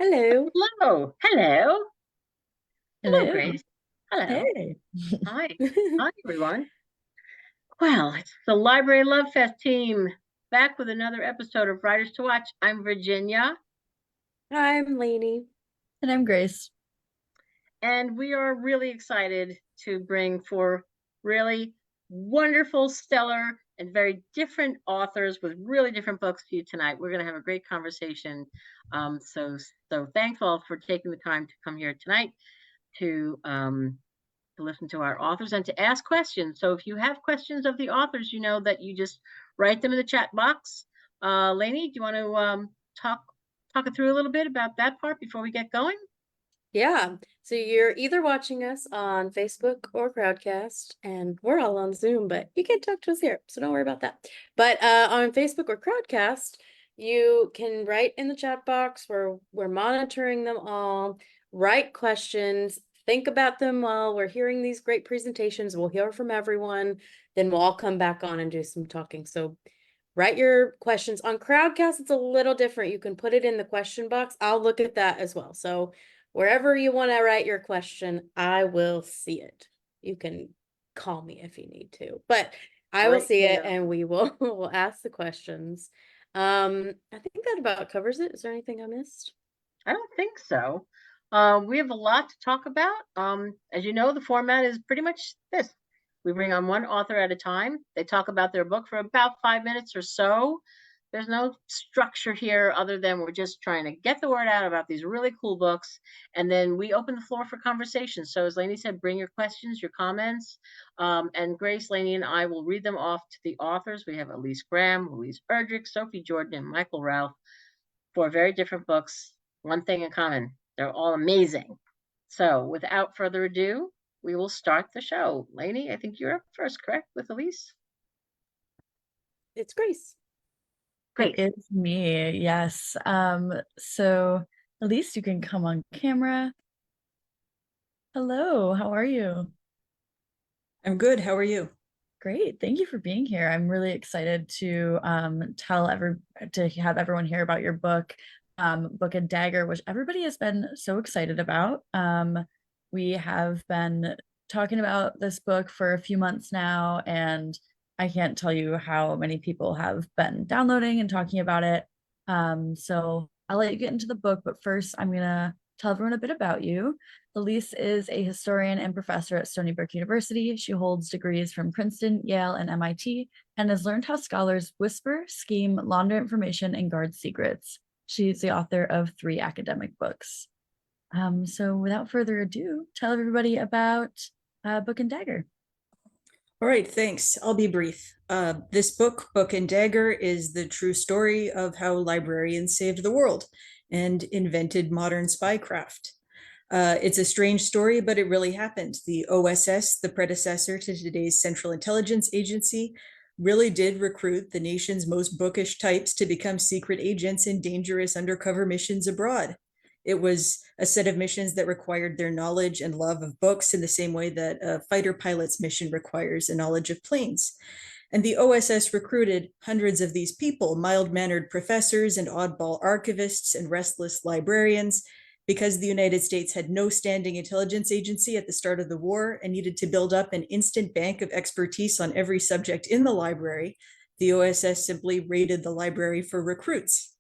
Hello. Hello. Hello. Hello, Hello. Grace. Hello. Hey. Hi. Hi, everyone. Well, it's the Library Love Fest team back with another episode of Writers to Watch. I'm Virginia, I'm Lainey. And I'm Grace. and we are really excited to bring four really wonderful, stellar, and very different authors with really different books to you tonight. We're going to have a great conversation. So thankful for taking the time to come here tonight to listen to our authors and to ask questions. So if you have questions of the authors, you know that you just write them in the chat box. Lainey, do you want to talk it through a little bit about that part before we get going? Yeah. So you're either watching us on Facebook or Crowdcast, and we're all on Zoom, but you can talk to us here, so don't worry about that. But on Facebook or Crowdcast, you can write in the chat box. We're monitoring them all. Write questions. Think about them while we're hearing these great presentations. We'll hear from everyone. Then we'll all come back on and do some talking. So write your questions. On Crowdcast, it's a little different. You can put it in the question box. I'll look at that as well. So wherever you want to write your question, I will see it. You can call me if you need to, but I will see it and we will we'll ask the questions. I think that about covers it. Is there anything I missed? I don't think so. We have a lot to talk about. As you know, the format is pretty much this. We bring on one author at a time. They talk about their book for about 5 minutes or so. There's no structure here other than we're just trying to get the word out about these really cool books. And then we open the floor for conversation. So as Lainey said, bring your questions, your comments. And Grace, Lainey, and I will read them off to the authors. We have Elyse Graham, Louise Erdrich, Sophie Jordan, and Michael Ralph, for very different books. One thing in common, they're all amazing. So without further ado, we will start the show. Lainey, I think you're up first, correct, with Elyse? It's Grace. Great. It is me, yes. So at least you can come on camera. Hello, how are you? I'm good. How are you? Great, thank you for being here. I'm really excited to have everyone hear about your book, Book and Dagger, which everybody has been so excited about. We have been talking about this book for a few months now, and I can't tell you how many people have been downloading and talking about it. So I'll let you get into the book, but first I'm gonna tell everyone a bit about you. Elyse is a historian and professor at Stony Brook University. She holds degrees from Princeton, Yale, and MIT, and has learned how scholars whisper, scheme, launder information, and guard secrets. She's the author of 3 academic books. So without further ado, tell everybody about Book and Dagger. All right, thanks. I'll be brief. This book, Book and Dagger, is the true story of how librarians saved the world and invented modern spycraft. It's a strange story, but it really happened. The OSS, the predecessor to today's Central Intelligence Agency, really did recruit the nation's most bookish types to become secret agents in dangerous undercover missions abroad. It was a set of missions that required their knowledge and love of books in the same way that a fighter pilot's mission requires a knowledge of planes. And the OSS recruited hundreds of these people, mild-mannered professors and oddball archivists and restless librarians, because the United States had no standing intelligence agency at the start of the war and needed to build up an instant bank of expertise on every subject in the library. The OSS simply raided the library for recruits.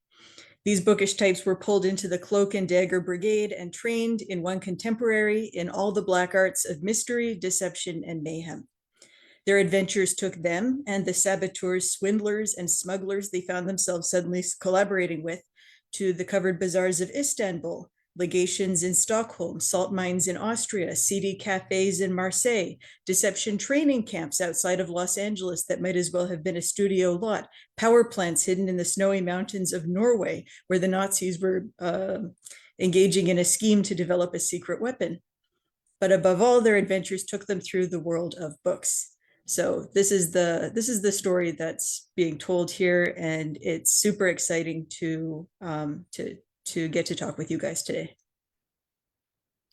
These bookish types were pulled into the Cloak and Dagger Brigade and trained in one contemporary in all the black arts of mystery, deception, and mayhem. Their adventures took them and the saboteurs, swindlers, and smugglers they found themselves suddenly collaborating with to the covered bazaars of Istanbul, legations in Stockholm, salt mines in Austria, seedy cafes in Marseille, deception training camps outside of Los Angeles that might as well have been a studio lot, power plants hidden in the snowy mountains of Norway, where the Nazis were engaging in a scheme to develop a secret weapon. But above all, their adventures took them through the world of books. So this is the story that's being told here, and it's super exciting to get to talk with you guys today.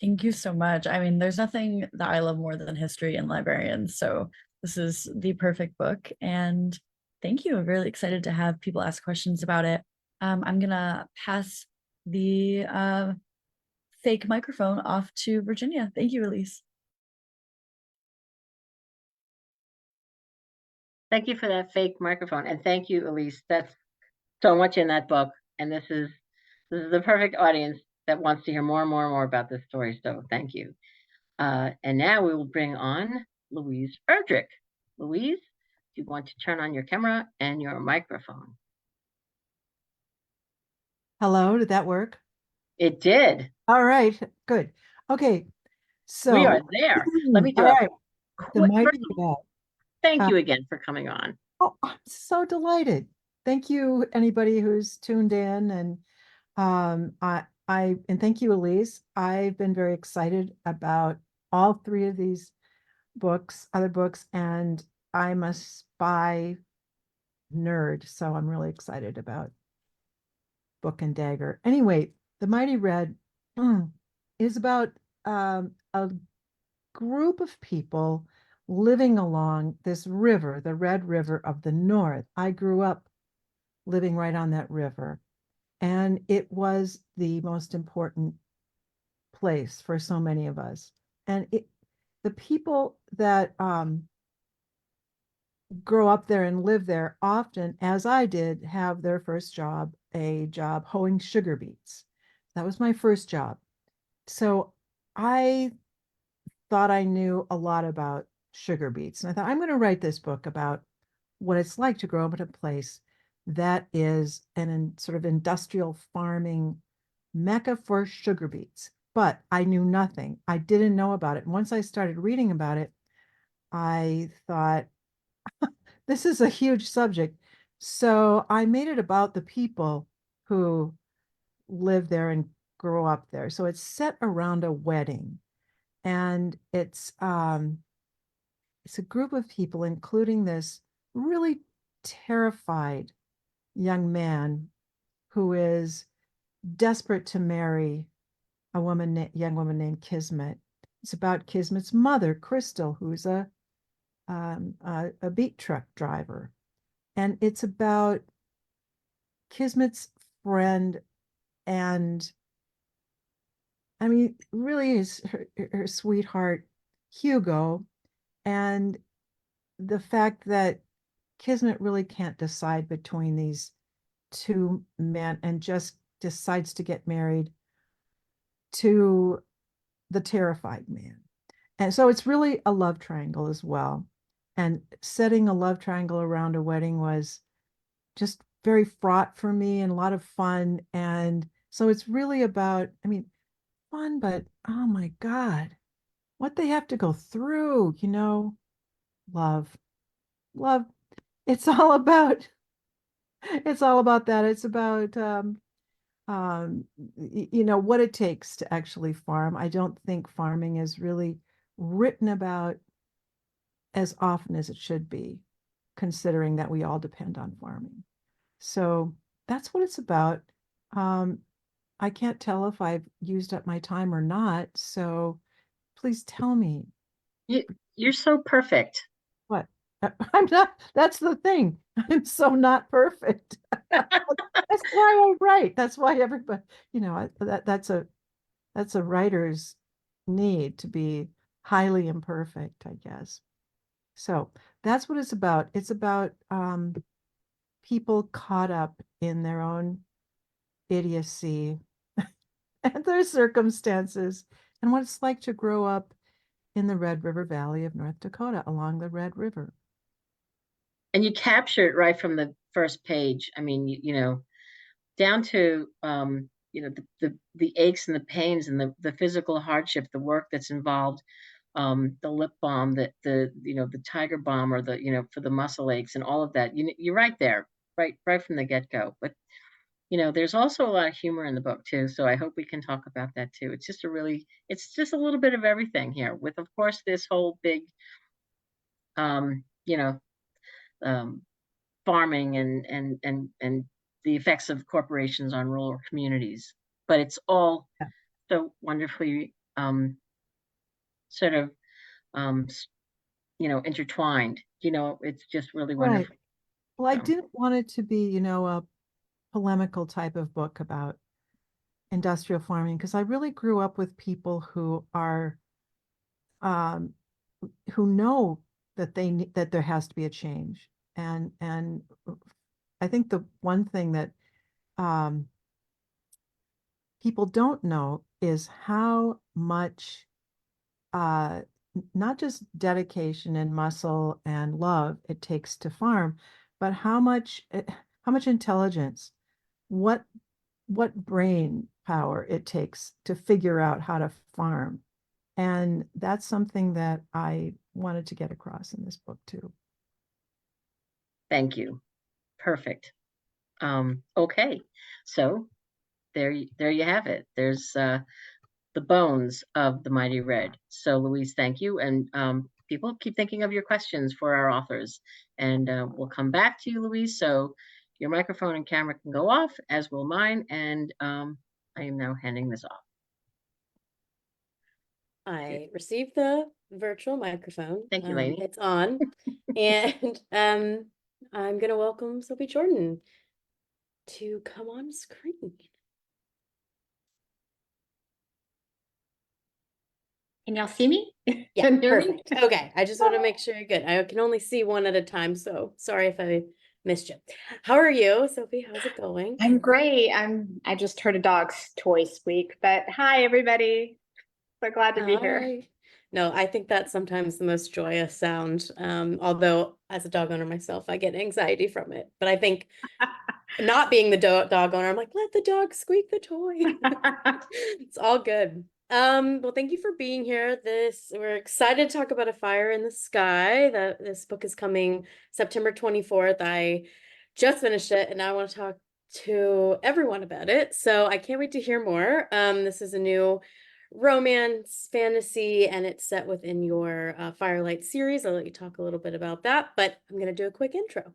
Thank you so much. I mean, there's nothing that I love more than history and librarians, so this is the perfect book, and thank you. I'm really excited to have people ask questions about it. I'm gonna pass the fake microphone off to Virginia. Thank you, Elyse. Thank you for that fake microphone. And thank you, Elyse. That's so much in that book. And this is the perfect audience that wants to hear more and more and more about this story. So thank you. And now we will bring on Louise Erdrich. Louise, if you want to turn on your camera and your microphone. Hello, did that work? It did. All right, good. Okay, so We are there. Let me do all a right, the quick. mighty First of red. all, thank you again for coming on. Oh, I'm so delighted. Thank you, anybody who's tuned in, and and thank you, Elyse. I've been very excited about all three of these other books, and I'm a spy nerd, so I'm really excited about Book and Dagger. Anyway, The Mighty Red is about a group of people living along this river, the Red River of the North. I grew up living right on that river, and it was the most important place for so many of us. And the people that grow up there and live there often, as I did, have their first job, a job hoeing sugar beets. That was my first job. So I thought I knew a lot about sugar beets. And I thought, I'm going to write this book about what it's like to grow up in a place that is sort of industrial farming mecca for sugar beets. But I knew nothing. I didn't know about it. And once I started reading about it, I thought, this is a huge subject. So I made it about the people who live there and grow up there. So it's set around a wedding, and it's a group of people, including this really terrified young man who is desperate to marry young woman named Kismet. It's about Kismet's mother, Crystal, who's a beet truck driver, and it's about Kismet's friend, and I mean, really is her sweetheart, Hugo, and the fact that Kismet really can't decide between these two men and just decides to get married to the terrified man. And so it's really a love triangle as well. And setting a love triangle around a wedding was just very fraught for me and a lot of fun. And so it's really about, I mean, fun, but oh my God, what they have to go through, love, love. It's all about, it's all about that. It's about, what it takes to actually farm. I don't think farming is really written about as often as it should be, considering that we all depend on farming. So that's what it's about. Um, I can't tell if I've used up my time or not. So please tell me You're so perfect. what. I'm not, that's the thing. I'm so not perfect. That's why I write. That's why everybody, that's a writer's need to be highly imperfect, I guess. So that's what it's about. It's about people caught up in their own idiocy and their circumstances and what it's like to grow up in the Red River Valley of North Dakota along the Red River. And you capture it right from the first page. I mean, down to the aches and the pains and the physical hardship, the work that's involved, the lip balm, the tiger balm, or for the muscle aches and all of that. You're right there, right from the get-go. But there's also a lot of humor in the book too. So I hope we can talk about that too. It's just a little bit of everything here, with of course this whole big um, you know, farming and the effects of corporations on rural communities. But it's all so wonderfully sort of intertwined. It's just really wonderful. Right. Well, I So. didn't want it to be, a polemical type of book about industrial farming, because I really grew up with people who are um, who know that that there has to be a change. And I think the one thing that um, people don't know is how much not just dedication and muscle and love it takes to farm, but how much intelligence, what brain power it takes to figure out how to farm. And that's something that I wanted to get across in this book too. Thank you. Perfect. Okay, so there you have it. There's the bones of the Mighty Red. So Louise, thank you. And people keep thinking of your questions for our authors. And we'll come back to you, Louise. So your microphone and camera can go off, as will mine. And I am now handing this off. I received the virtual microphone. Thank you, Lainey. It's on. And I'm going to welcome Sophie Jordan to come on screen. Can y'all see me? Yeah, Can you hear me? perfect. Okay, I just want to make sure you're good. I can only see one at a time, so sorry if I missed you. How are you, Sophie? How's it going? I'm great. I just heard a dog's toy squeak, but hi everybody. So glad to be here. Hi. No, I think that's sometimes the most joyous sound. Although as a dog owner myself, I get anxiety from it. But I think not being the dog owner, I'm like, let the dog squeak the toy. It's all good. Well, thank you for being here. We're excited to talk about A Fire in the Sky. This book is coming September 24th. I just finished it and now I want to talk to everyone about it. So I can't wait to hear more. This is a new romance fantasy and it's set within your Firelight series. I'll let you talk a little bit about that, but I'm going to do a quick intro.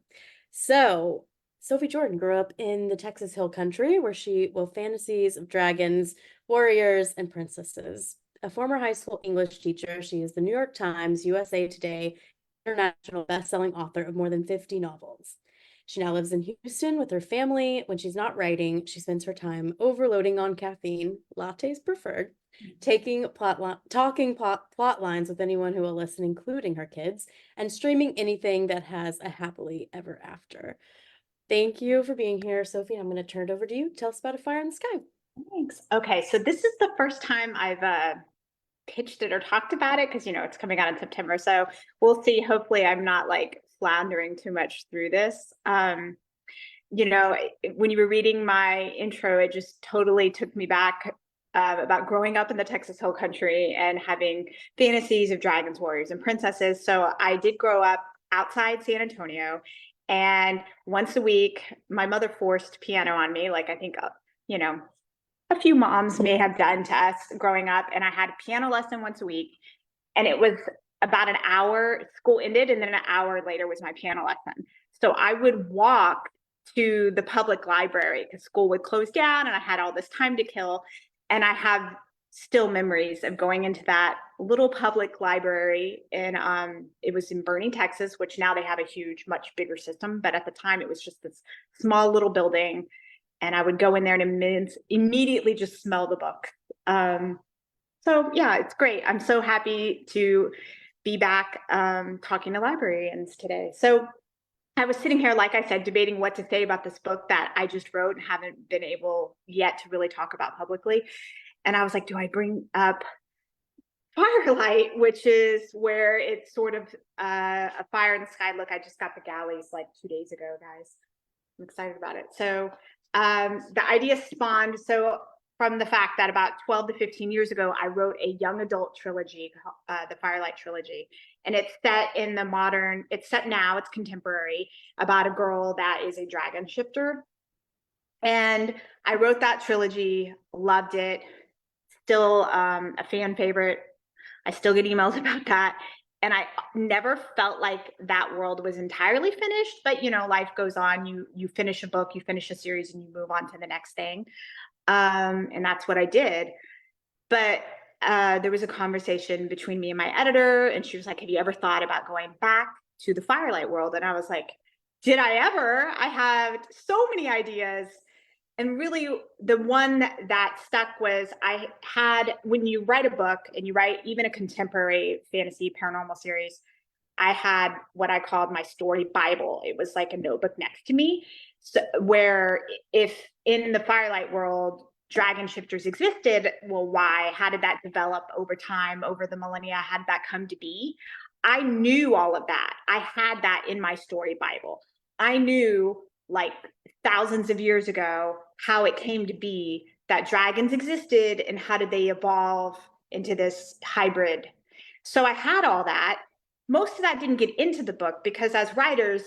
So Sophie Jordan grew up in the Texas Hill Country where she wove fantasies of dragons, warriors, and princesses. A former high school English teacher, she is the New York Times, USA Today, international best-selling author of more than 50 novels. She now lives in Houston with her family. When she's not writing, she spends her time overloading on caffeine, lattes preferred, talking plot lines with anyone who will listen, including her kids, and streaming anything that has a happily ever after. Thank you for being here, Sophie. I'm going to turn it over to you. Tell us about A Fire in the Sky. Thanks. Okay, so this is the first time I've pitched it or talked about it because it's coming out in September. So we'll see. Hopefully I'm not like floundering too much through this. When you were reading my intro, it just totally took me back about growing up in the Texas Hill Country and having fantasies of dragons, warriors, and princesses. So I did grow up outside San Antonio. And once a week, my mother forced piano on me, like I think, a few moms may have done to us growing up. And I had a piano lesson once a week. And it was about an hour, school ended, and then an hour later was my piano lesson. So I would walk to the public library because school would close down and I had all this time to kill. And I have still memories of going into that little public library, and it was in Boerne, Texas, which now they have a huge, much bigger system. But at the time, it was just this small little building, and I would go in there and immediately just smell the book. So yeah, it's great. I'm so happy to be back talking to librarians today. So I was sitting here, like I said, debating what to say about this book that I just wrote and haven't been able yet to really talk about publicly. And I was like, do I bring up Firelight, which is where it's sort of a fire in the sky look? I just got the galleys like 2 days ago, guys. I'm excited about it. So the idea spawned from the fact that about 12 to 15 years ago, I wrote a young adult trilogy, the Firelight trilogy. And it's set in it's set now, it's contemporary, about a girl that is a dragon shifter. And I wrote that trilogy, loved it. Still a fan favorite. I still get emails about that. And I never felt like that world was entirely finished, but life goes on. You finish a book, you finish a series, and you move on to the next thing. And that's what I did. But there was a conversation between me and my editor, and she was like, have you ever thought about going back to the Firelight world? And I was like, did I ever? I have so many ideas. And really the one that stuck was I had, when you write a book and you write even a contemporary fantasy paranormal series, I had what I called my story Bible. It was like a notebook next to me. So where if in the Firelight world, dragon shifters existed, well, why? How did that develop over time, over the millennia? How did that come to be? I knew all of that. I had that in my story Bible. I knew, like, thousands of years ago how it came to be that dragons existed and how did they evolve into this hybrid. So I had all that. Most of that didn't get into the book because as writers,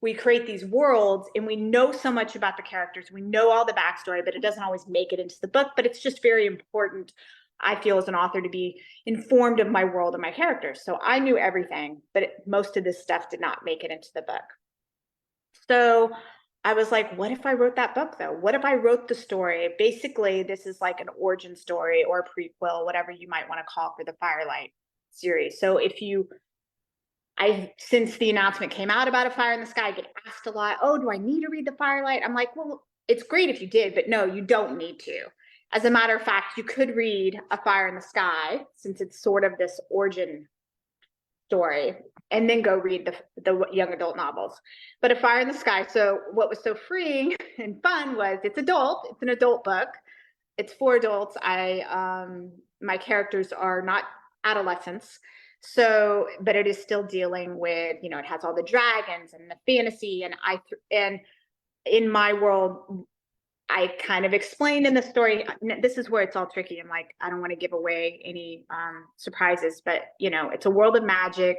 we create these worlds and we know so much about the characters. We know all the backstory, but it doesn't always make it into the book. But it's just very important, I feel, as an author, to be informed of my world and my characters. So I knew everything, but most of this stuff did not make it into the book. So I was like, what if I wrote that book though? What if I wrote the story? Basically, this is like an origin story or a prequel, whatever you might want to call for the Firelight series. So since the announcement came out about A Fire in the Sky, I get asked a lot, oh, do I need to read the Firelight? I'm like, well, it's great if you did, but no, you don't need to. As a matter of fact, you could read A Fire in the Sky, since it's sort of this origin story, and then go read the young adult novels. But A Fire in the Sky, so what was so freeing and fun was it's an adult book. It's for adults. My characters are not adolescents. So, but it is still dealing with, it has all the dragons and the fantasy, and in my world, I kind of explained in the story, this is where it's all tricky. I'm like, I don't want to give away any surprises, but it's a world of magic.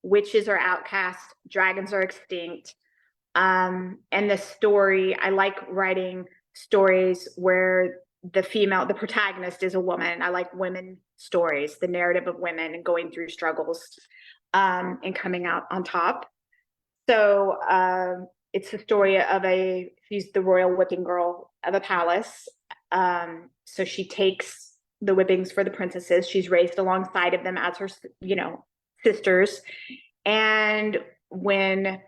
Witches are outcast, dragons are extinct. And the story, I like writing stories where the protagonist is a woman. I like women stories, the narrative of women and going through struggles and coming out on top. So it's the story of she's the royal whipping girl of a palace. So she takes the whippings for the princesses. She's raised alongside of them as her, sisters. And when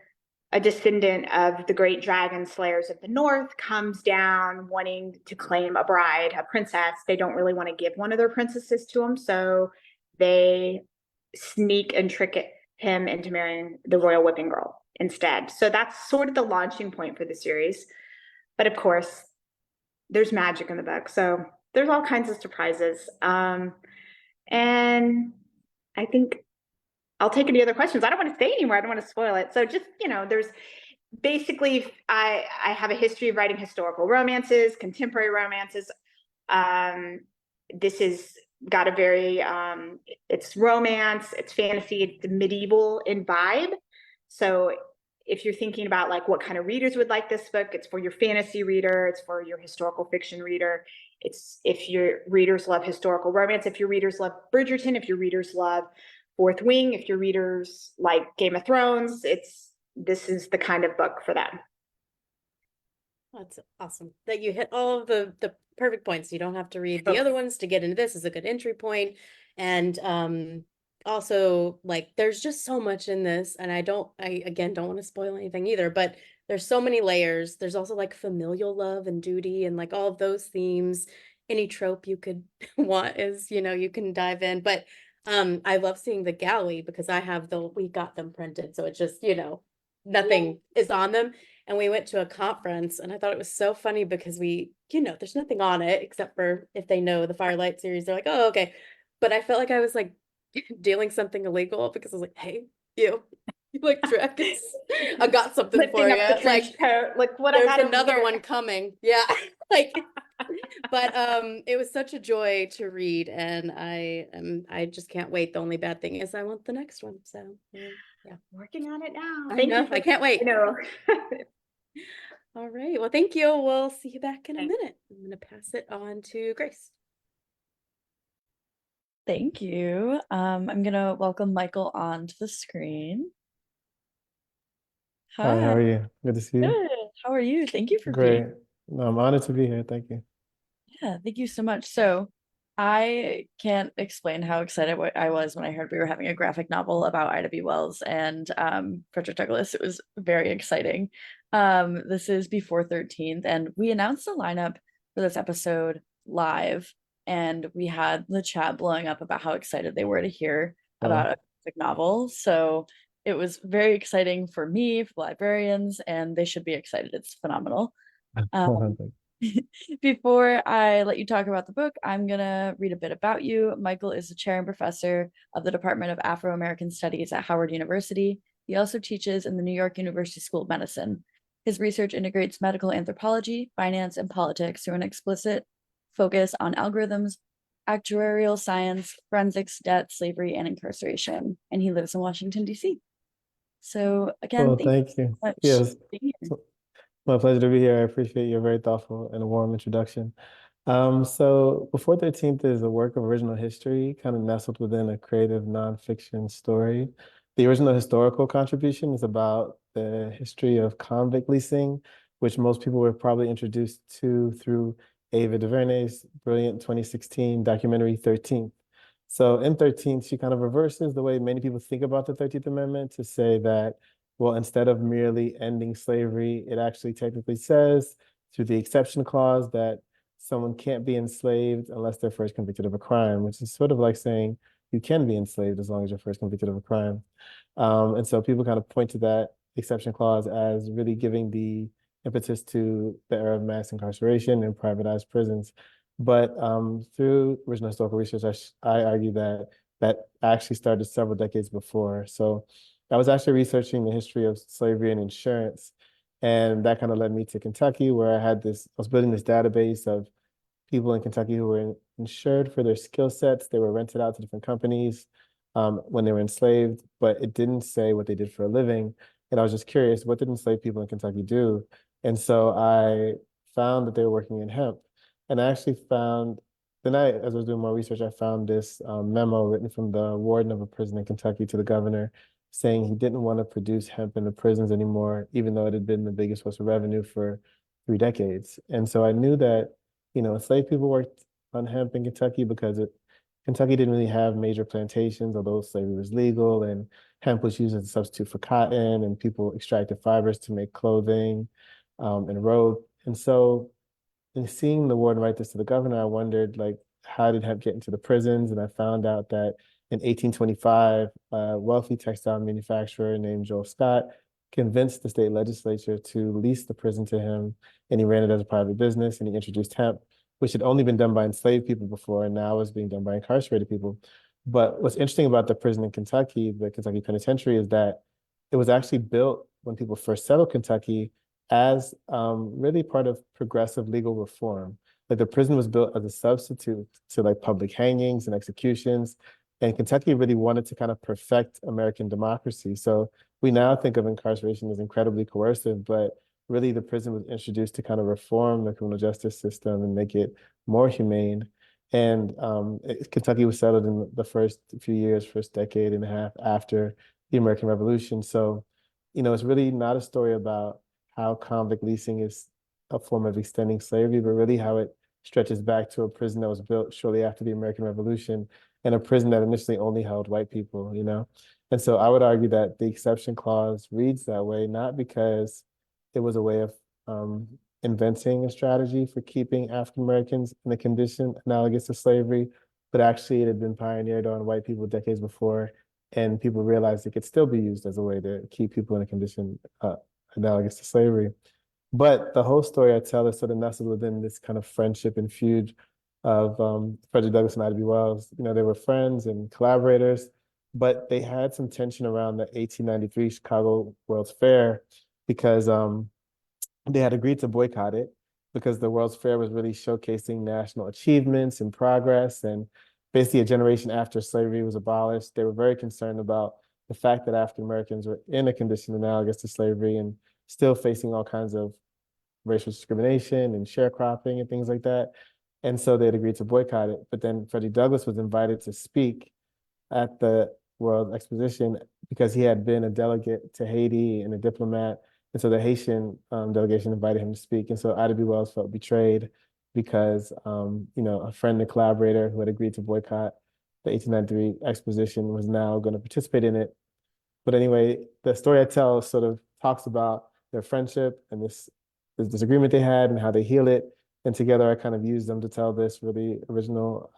a descendant of the great dragon slayers of the north comes down wanting to claim a bride, a princess, they don't really want to give one of their princesses to him. So they sneak and trick him into marrying the royal whipping girl instead. So that's sort of the launching point for the series. But of course, there's magic in the book. So there's all kinds of surprises. And I think I'll take any other questions. I don't want to say anymore. I don't want to spoil it. So just, there's basically, I have a history of writing historical romances, contemporary romances. This is got a very, it's romance, it's fantasy, it's medieval in vibe. So if you're thinking about like what kind of readers would like this book, it's for your fantasy reader, it's for your historical fiction reader. It's if your readers love historical romance, if your readers love Bridgerton, if your readers love Fourth Wing, if your readers like Game of Thrones, this is the kind of book for them. That's awesome that you hit all of the perfect points. You don't have to read the other ones to get into this. Is a good entry point. And also, like, there's just so much in this, and I again don't want to spoil anything either, but there's so many layers. There's also like familial love and duty and like all of those themes. Any trope you could want is, you can dive in. But I love seeing the galley because we got them printed, so it's just, nothing is on them. And we went to a conference and I thought it was so funny because there's nothing on it except for if they know the Firelight series, they're like, oh, okay. But I felt like I was like dealing something illegal because I was like, hey, you like dragons. I got something Lifting for you. up the trench coat, like what I There's got over another here. one coming. Yeah. But it was such a joy to read, and I just can't wait. The only bad thing is I want the next one. So yeah. Working on it now. I know, I can't wait. know. All right. Well, thank you. We'll see you back in a minute. I'm going to pass it on to Grace. Thank you. I'm gonna welcome Michael onto the screen. Hi, how are you? Good to see you. Good. How are you? Thank you for being. Great. No, I'm honored to be here. Thank you. Yeah, thank you so much. So I can't explain how excited I was when I heard we were having a graphic novel about Ida B. Wells and Frederick Douglass. It was very exciting. This is before 13th, and we announced the lineup for this episode live, and we had the chat blowing up about how excited they were to hear about a graphic novel. So it was very exciting for me, for librarians, and they should be excited. It's phenomenal. Before I let you talk about the book, I'm gonna read a bit about you. Michael is the chair and professor of the Department of Afro-American Studies at Howard University. He also teaches in the New York University School of Medicine. His research integrates medical anthropology, finance, and politics through an explicit focus on algorithms, actuarial science, forensics, debt, slavery, and incarceration. And he lives in Washington, D.C. So again, Well, thank thank you you. so much Yes, for being here. my pleasure to be here. I appreciate your very thoughtful and warm introduction. So Before 13th is a work of original history, kind of nestled within a creative nonfiction story. The original historical contribution is about the history of convict leasing, which most people were probably introduced to through Ava DuVernay's brilliant 2016 documentary 13th. So in 13th, she kind of reverses the way many people think about the 13th Amendment to say that, well, instead of merely ending slavery, it actually technically says through the exception clause that someone can't be enslaved unless they're first convicted of a crime, which is sort of like saying you can be enslaved as long as you're first convicted of a crime. And so people kind of point to that exception clause as really giving the impetus to the era of mass incarceration and privatized prisons. But through original historical research, I argue that that actually started several decades before. So I was actually researching the history of slavery and insurance, and that kind of led me to Kentucky, where I was building this database of people in Kentucky who were insured for their skill sets. They were rented out to different companies when they were enslaved, but it didn't say what they did for a living. And I was just curious, what did enslaved people in Kentucky do? And so I found that they were working in hemp. And I actually as I was doing more research, I found this memo written from the warden of a prison in Kentucky to the governor saying he didn't want to produce hemp in the prisons anymore, even though it had been the biggest source of revenue for 3 decades. And so I knew that, enslaved people worked on hemp in Kentucky because Kentucky didn't really have major plantations, although slavery was legal, and hemp was used as a substitute for cotton, and people extracted fibers to make clothing and rope. And so in seeing the warden write this to the governor, I wondered, like, how did hemp get into the prisons? And I found out that in 1825, a wealthy textile manufacturer named Joel Scott convinced the state legislature to lease the prison to him, and he ran it as a private business, and he introduced hemp, which had only been done by enslaved people before, and now is being done by incarcerated people. But what's interesting about the prison in Kentucky, the Kentucky Penitentiary, is that it was actually built when people first settled Kentucky as really part of progressive legal reform. Like the prison was built as a substitute to like public hangings and executions. And Kentucky really wanted to kind of perfect American democracy. So we now think of incarceration as incredibly coercive, but really the prison was introduced to kind of reform the criminal justice system and make it more humane. And Kentucky was settled in the first few years, first decade and a half after the American Revolution. So, it's really not a story about how convict leasing is a form of extending slavery, but really how it stretches back to a prison that was built shortly after the American Revolution and a prison that initially only held white people, And so I would argue that the exception clause reads that way, not because it was a way of inventing a strategy for keeping African Americans in a condition analogous to slavery, but actually it had been pioneered on white people decades before, and people realized it could still be used as a way to keep people in a condition analogous to slavery. But the whole story I tell is sort of nestled within this kind of friendship and feud of Frederick Douglass and Ida B. Wells. They were friends and collaborators, but they had some tension around the 1893 Chicago World's Fair because they had agreed to boycott it because the World's Fair was really showcasing national achievements and progress. And basically a generation after slavery was abolished, they were very concerned about the fact that African Americans were in a condition analogous to slavery and still facing all kinds of racial discrimination and sharecropping and things like that. And so they had agreed to boycott it. But then Frederick Douglass was invited to speak at the World Exposition because he had been a delegate to Haiti and a diplomat. And so the Haitian delegation invited him to speak. And so Ida B. Wells felt betrayed because a friend and collaborator who had agreed to boycott the 1893 exposition was now going to participate in it. But anyway, the story I tell sort of talks about their friendship and this disagreement they had and how they heal it. And together I kind of used them to tell this really original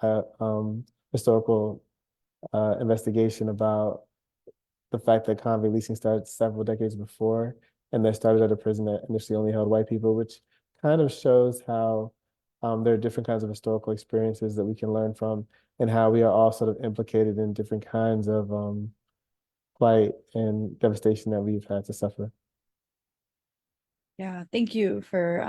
historical investigation about the fact that convict leasing started several decades before, and they started at a prison that initially only held white people, which kind of shows how there are different kinds of historical experiences that we can learn from, and how we are all sort of implicated in different kinds of plight and devastation that we've had to suffer. Yeah, thank you for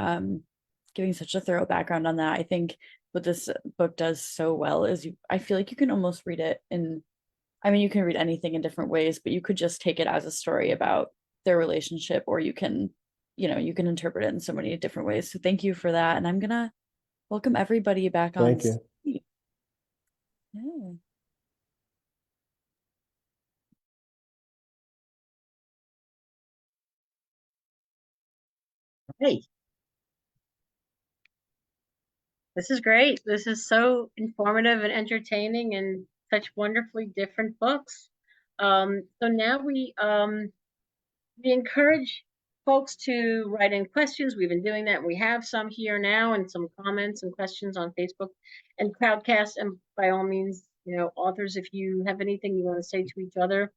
giving such a thorough background on that. I think what this book does so well is I feel like you can almost read it you can read anything in different ways, but you could just take it as a story about their relationship, or you can interpret it in so many different ways. So thank you for that. And I'm gonna welcome everybody back on Thank you. stage. Yeah. Hey, this is great. This is so informative and entertaining and such wonderfully different books. So now we encourage folks to write in questions. We've been doing that. We have some here now and some comments and questions on Facebook and Crowdcast. And by all means, authors, if you have anything you want to say to each other,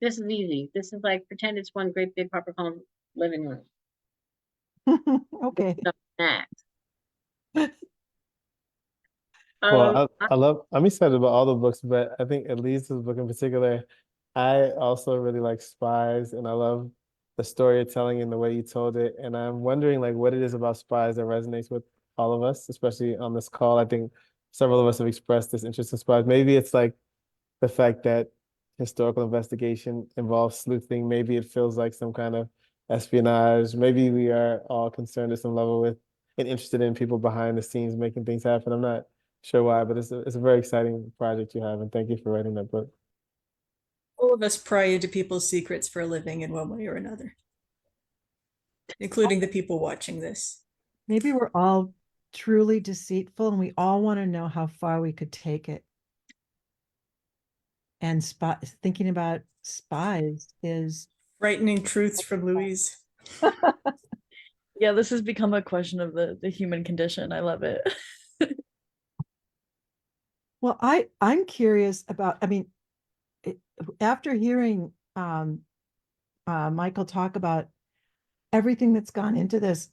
this is easy. This is like pretend it's one great big HarperCollins living room. Okay. Well, I'm excited about all the books, but I think Elyse's book in particular, I also really like Spies, and I love the storytelling and the way you told it. And I'm wondering like what it is about Spies that resonates with all of us, especially on this call. I think several of us have expressed this interest in Spies. Maybe it's like the fact that historical investigation involves sleuthing. Maybe it feels like some kind of espionage. Maybe we are all concerned at some level with and interested in people behind the scenes making things happen. I'm not sure why, but it's a very exciting project you have, and thank you for writing that book. All of us pry into people's secrets for a living in one way or another, including the people watching this. Maybe we're all truly deceitful and we all want to know how far we could take it. And thinking about spies is Frightening truths from Louise. Yeah, this has become a question of the human condition. I love it. well, I'm curious about, after hearing Michael talk about everything that's gone into this,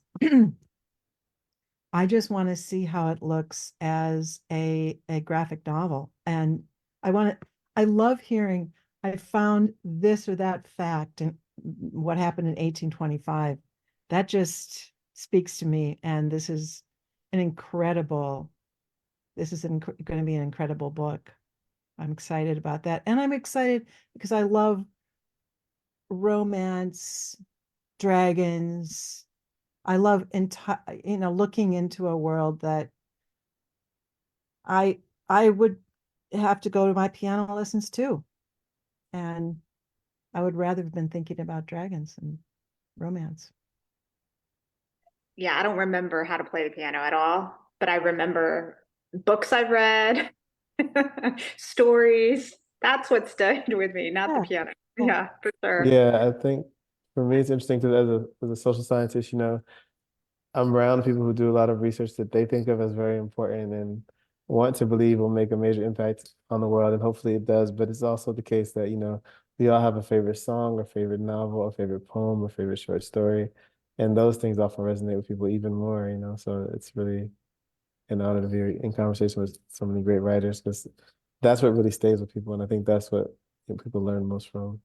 I just want to see how it looks as a graphic novel. And I love hearing I found this or that fact and what happened in 1825. That just speaks to me. And this is going to be an incredible book. I'm excited about that. And I'm excited because I love romance, dragons. I love looking into a world that I would have to go to my piano lessons too. And I would rather have been thinking about dragons and romance. Yeah, I don't remember how to play the piano at all, but I remember books I've read, stories. That's what stayed with me, not the piano. Yeah, for sure. Yeah, I think for me it's interesting because as a social scientist, I'm around people who do a lot of research that they think of as very important and want to believe will make a major impact on the world, and hopefully it does. But it's also the case that, we all have a favorite song, a favorite novel, a favorite poem, a favorite short story. And those things often resonate with people even more, So it's really an honor to be in conversation with so many great writers, because that's what really stays with people. And I think that's what people learn most from,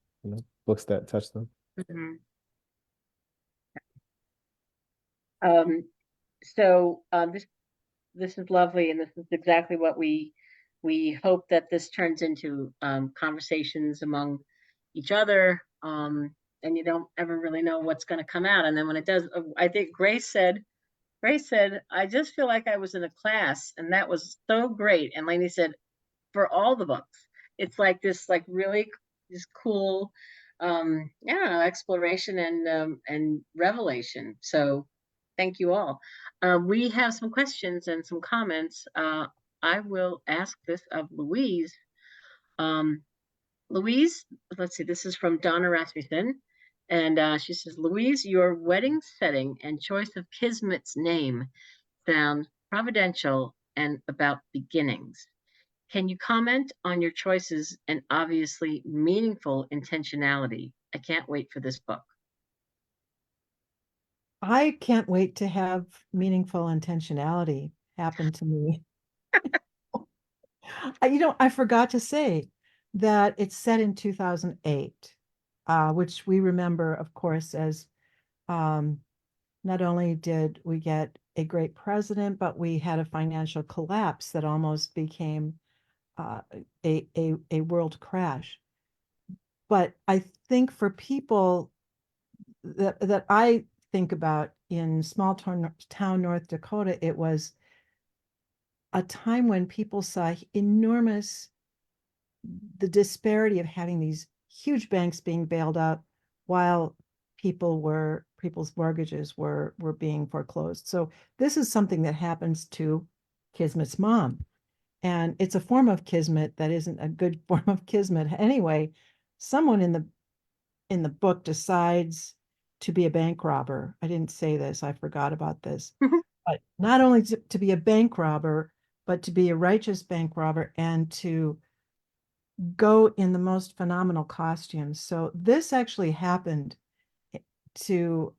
books that touch them. Mhm. So this is lovely, and this is exactly what we hope that this turns into conversations among each other. And you don't ever really know what's going to come out. And then when it does, I think Grace said, I just feel like I was in a class, and that was so great. And Lainey said, for all the books, it's like this, like really this cool, exploration and revelation. So Thank you all. We have some questions and some comments. I will ask this of Louise. Louise, let's see, this is from Donna Rasmussen. And she says, Louise, your wedding setting and choice of Kismet's name sound providential and about beginnings. Can you comment on your choices and obviously meaningful intentionality? I can't wait for this book. I can't wait to have meaningful intentionality happen to me. I forgot to say that it's set in 2008, which we remember, of course, as um, not only did we get a great president, but we had a financial collapse that almost became a world crash. But I think for people that I think about in small town North Dakota, it was a time when people saw the disparity of having these huge banks being bailed out while people's mortgages were being foreclosed. So this is something that happens to Kismet's mom. And it's a form of kismet that isn't a good form of kismet. Anyway, someone in the book decides to be a bank robber. I didn't say this, I forgot about this. But not only to be a bank robber, but to be a righteous bank robber and to go in the most phenomenal costumes. So this actually happened to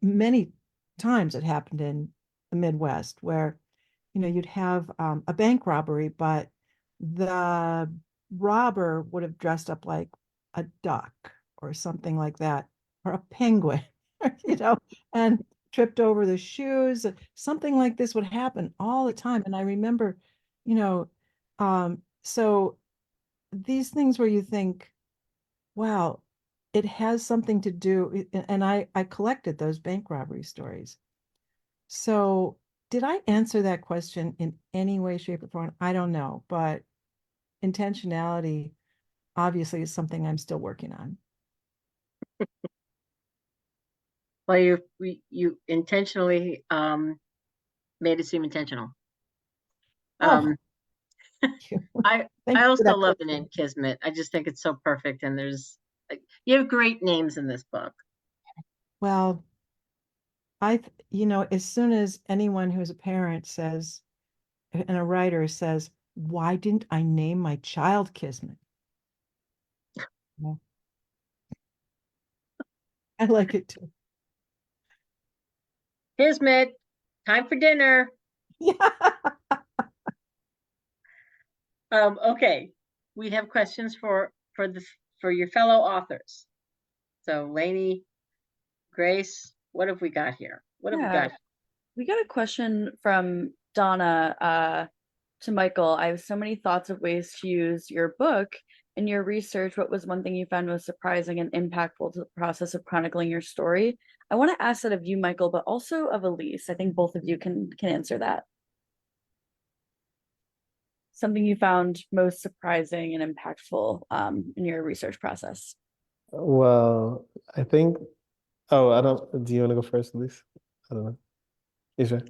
many times. It happened in the Midwest where, you'd have a bank robbery, but the robber would have dressed up like a duck or something like that, or a penguin, and tripped over the shoes. Something like this would happen all the time. And I remember, you know, so these things where you think, wow, it has something to do, and I collected those bank robbery stories. So did I answer that question in any way, shape, or form? I don't know, but intentionality obviously is something I'm still working on. Well, you intentionally made it seem intentional. Oh, I thank I you for also that love the question. name Kismet. I just think it's so perfect, and you have great names in this book. Well, as soon as anyone who's a parent says, and a writer says, why didn't I name my child Kismet? Well, I like it too. Kismet, time for dinner. Yeah. Okay, we have questions for your fellow authors. So, Lainey, Grace, what have we got here? What have we Yeah, got? we got a question from Donna to Michael. I have so many thoughts of ways to use your book. In your research, what was one thing you found most surprising and impactful to the process of chronicling your story? I want to ask that of you, Michael, but also of Elyse. I think both of you can answer that. Something you found most surprising and impactful in your research process. Well, I think, I don't, do you want to go first, Elyse? I don't know. You sure?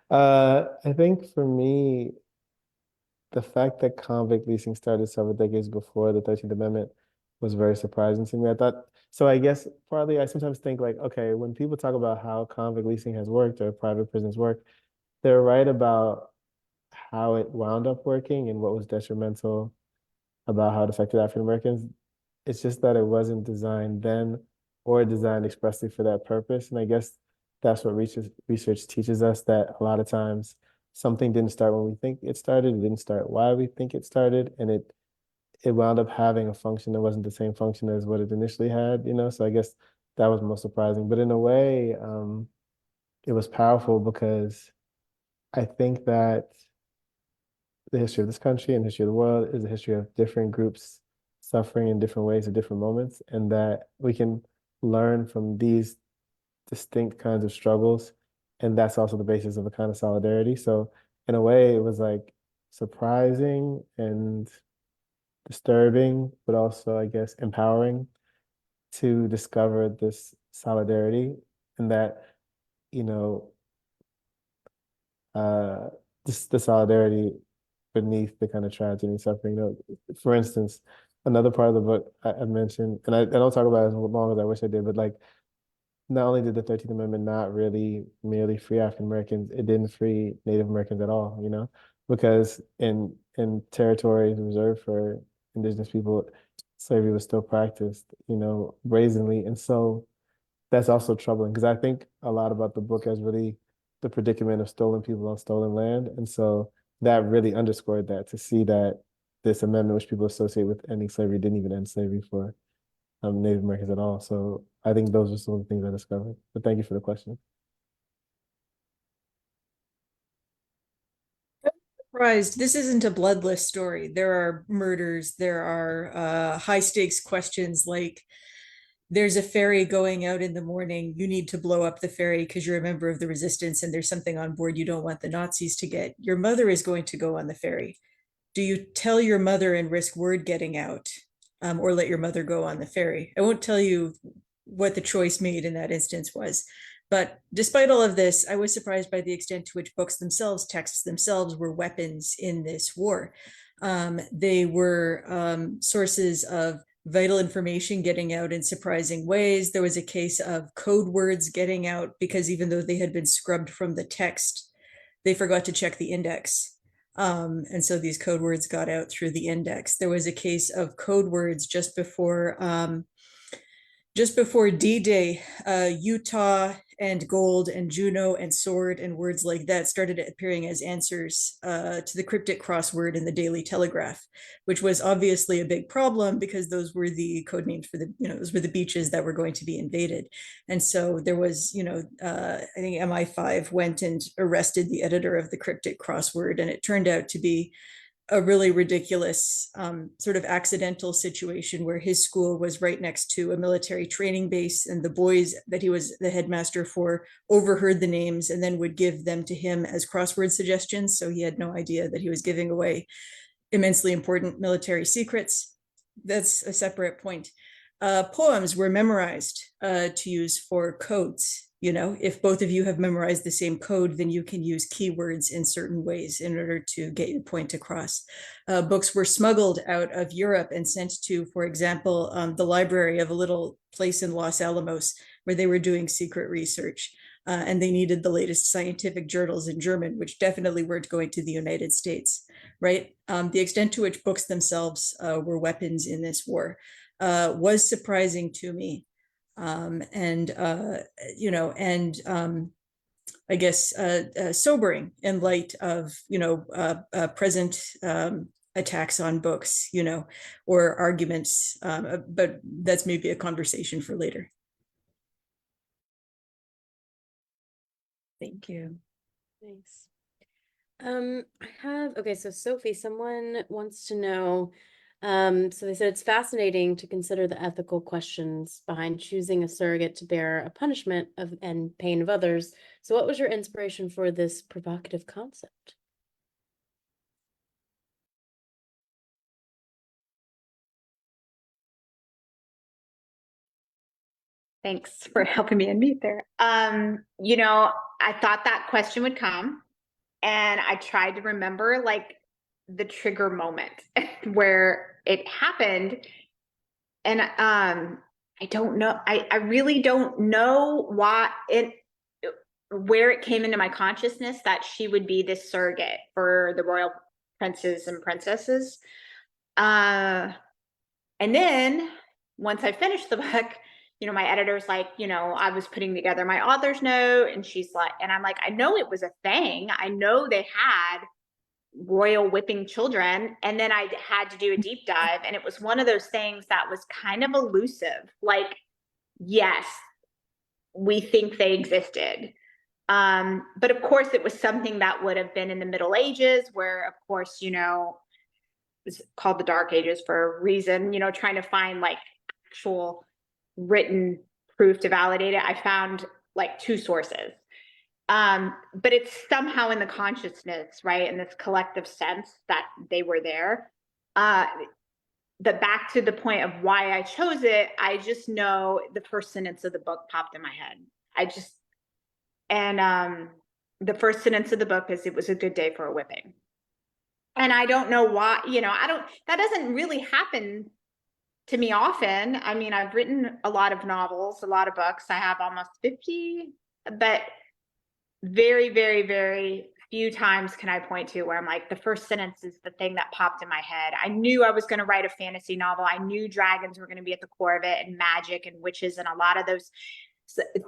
I think for me, the fact that convict leasing started several decades before the 13th Amendment was very surprising to me. I thought, so I guess partly I sometimes think like, okay, when people talk about how convict leasing has worked or private prisons work, they're right about how it wound up working and what was detrimental about how it affected African Americans. It's just that it wasn't designed then or designed expressly for that purpose. And I guess that's what research teaches us, that a lot of times something didn't start when we think it started. It didn't start why we think it started. And it wound up having a function that wasn't the same function as what it initially had. So I guess that was most surprising. But in a way, it was powerful because I think that the history of this country and the history of the world is a history of different groups suffering in different ways at different moments, and that we can learn from these distinct kinds of struggles. And that's also the basis of a kind of solidarity. So in a way, it was like surprising and disturbing, but also, I guess, empowering to discover this solidarity, and that you know, uh, just the solidarity beneath the kind of tragedy and suffering. You know, for instance, another part of the book I mentioned, and I don't talk about it as long as I wish I did, but like, not only did the 13th Amendment not really merely free African Americans, it didn't free Native Americans at all, you know, because in territories reserved for indigenous people, slavery was still practiced, you know, brazenly. And so that's also troubling because I think a lot about the book as really the predicament of stolen people on stolen land. And so that really underscored that, to see that this amendment, which people associate with ending slavery, didn't even end slavery for Native Americans at all. So I think those are some of the things I discovered. But thank you for the question. Surprised. This isn't a bloodless story. There are murders. There are high stakes questions like, there's a ferry going out in the morning. You need to blow up the ferry because you're a member of the resistance and there's something on board you don't want the Nazis to get. Your mother is going to go on the ferry. Do you tell your mother and risk word getting out, or let your mother go on the ferry? I won't tell you what the choice made in that instance was. But despite all of this, I was surprised by the extent to which books themselves, texts themselves, were weapons in this war. They were sources of vital information getting out in surprising ways. There was a case of code words getting out because even though they had been scrubbed from the text, they forgot to check the index. And so these code words got out through the index. There was a case of code words just before D-Day, Utah and gold and Juno and sword and words like that started appearing as answers to the cryptic crossword in the Daily Telegraph, which was obviously a big problem because those were the code names for the, those were the beaches that were going to be invaded. And so there was, I think MI5 went and arrested the editor of the cryptic crossword, and it turned out to be a really ridiculous sort of accidental situation where his school was right next to a military training base, and the boys that he was the headmaster for overheard the names and then would give them to him as crossword suggestions. So he had no idea that he was giving away immensely important military secrets. That's a separate point. Poems were memorized to use for codes. If both of you have memorized the same code, then you can use keywords in certain ways in order to get your point across. Books were smuggled out of Europe and sent to, for example, the library of a little place in Los Alamos where they were doing secret research. And they needed the latest scientific journals in German, which definitely weren't going to the United States, right? The extent to which books themselves were weapons in this war was surprising to me. I guess sobering in light of present attacks on books, or arguments, but that's maybe a conversation for later. Thank you. Thanks. So Sophie, someone wants to know, so they said it's fascinating to consider the ethical questions behind choosing a surrogate to bear a punishment of and pain of others. So what was your inspiration for this provocative concept? Thanks for helping me unmute there. I thought that question would come, and I tried to remember like the trigger moment where it happened. And I don't know, I really don't know where it came into my consciousness that she would be this surrogate for the royal princes and princesses. And then once I finished the book, my editor's like, I was putting together my author's note, and she's like, and I'm like, I know it was a thing. I know they had royal whipping children. And then I had to do a deep dive, and it was one of those things that was kind of elusive. Like, yes, we think they existed. But of course it was something that would have been in the Middle Ages, where of course, it's called the Dark Ages for a reason, trying to find like actual written proof to validate it. I found like 2 sources. But it's somehow in the consciousness, right? In this collective sense that they were there. But back to the point of why I chose it, I just know the first sentence of the book popped in my head. And the first sentence of the book is, "It was a good day for a whipping." And I don't know why, that doesn't really happen to me often. I mean, I've written a lot of novels, a lot of books. I have almost 50, but very, very, very few times can I point to where I'm like, the first sentence is the thing that popped in my head. I knew I was going to write a fantasy novel. I knew dragons were going to be at the core of it, and magic and witches and a lot of those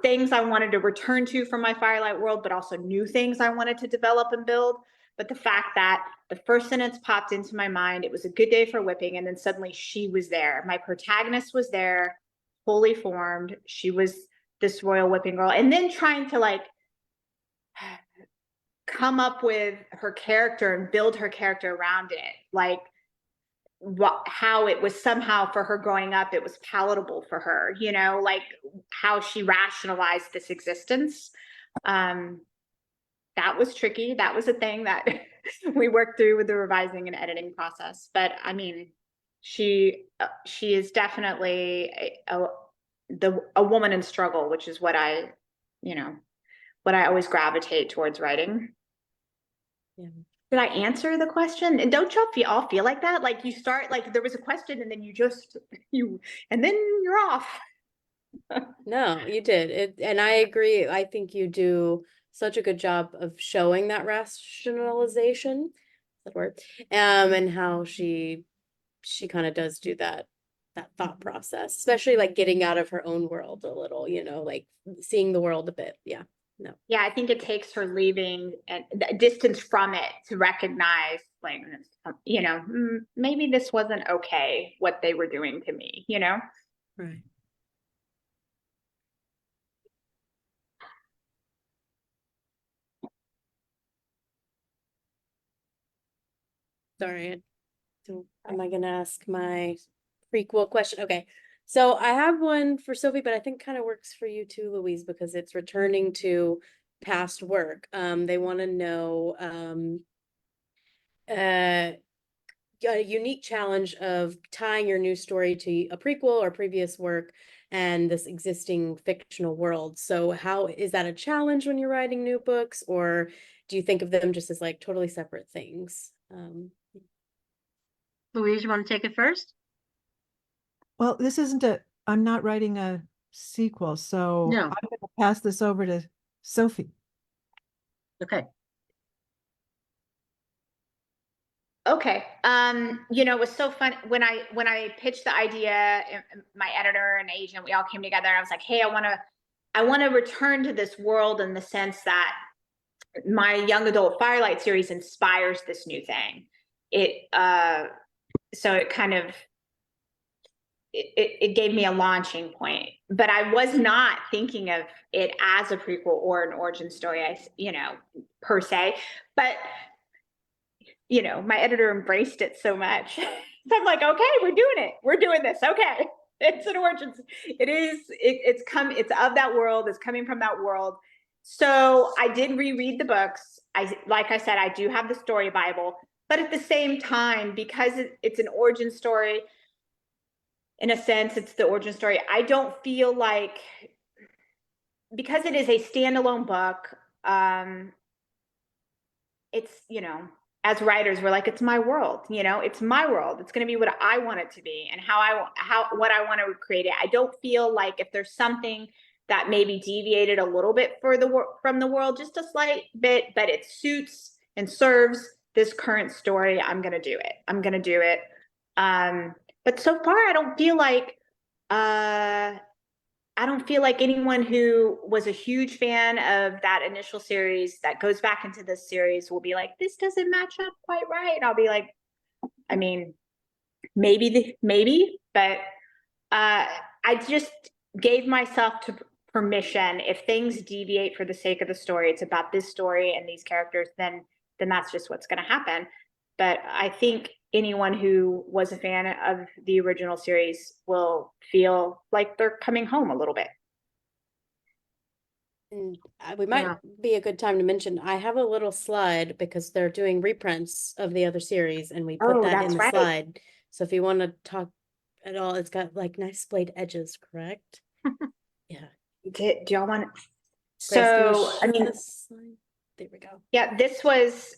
things I wanted to return to from my Firelight world, but also new things I wanted to develop and build. But the fact that the first sentence popped into my mind, "It was a good day for whipping," and then suddenly she was there. My protagonist was there, fully formed. She was this royal whipping girl. And then trying to like come up with her character and build her character around it. Like how it was somehow for her growing up, it was palatable for her, like how she rationalized this existence. That was tricky. That was a thing that we worked through with the revising and editing process. But I mean, she is definitely a woman in struggle, which is what I always gravitate towards writing. Yeah. Did I answer the question? And don't y'all all feel like that? Like you start, like there was a question and then and then you're off. No, you did. And I agree. I think you do such a good job of showing that rationalization, that word, and how she kind of does do that thought process, especially like getting out of her own world a little, like seeing the world a bit. Yeah. No. Yeah, I think it takes her leaving and distance from it to recognize, like, maybe this wasn't okay, what they were doing to me, Right. Sorry. Am I gonna ask my prequel question? Okay. So I have one for Sophie, but I think kind of works for you too, Louise, because it's returning to past work. They want to know a unique challenge of tying your new story to a prequel or previous work and this existing fictional world. So how is that a challenge when you're writing new books, or do you think of them just as like totally separate things? Louise, you want to take it first? Well, I'm not writing a sequel, so No. I'm going to pass this over to Sophie. Okay. Okay. It was so fun when I pitched the idea, my editor and agent, we all came together and I was like, hey, I want to return to this world in the sense that my young adult Firelight series inspires this new thing. So it kind of, it gave me a launching point, but I was not thinking of it as a prequel or an origin story, per se, but my editor embraced it so much. So I'm like, okay, we're doing it. We're doing this. Okay. It's an origin. It's of that world. It's coming from that world. So I did reread the books. Like I said, I do have the story Bible, but at the same time, because it's an origin story, in a sense, it's the origin story. I don't feel like, because it is a standalone book, it's, as writers, we're like, it's my world, it's my world. It's going to be what I want it to be and what I want to create it. I don't feel like if there's something that maybe deviated a little bit from the world, just a slight bit, but it suits and serves this current story, I'm going to do it. But so far, I don't feel like anyone who was a huge fan of that initial series that goes back into this series will be like, this doesn't match up quite right. I'll be like, I mean, maybe, but I just gave myself permission. If things deviate for the sake of the story, it's about this story and these characters, then that's just what's going to happen. But I think anyone who was a fan of the original series will feel like they're coming home a little bit. And we might be a good time to mention, I have a little slide because they're doing reprints of the other series and we put that in the slide. So if you want to talk at all, it's got like nice splayed edges, correct? Yeah. Do y'all want Grace, can you So, I shift mean, this slide? There we go. yeah, this was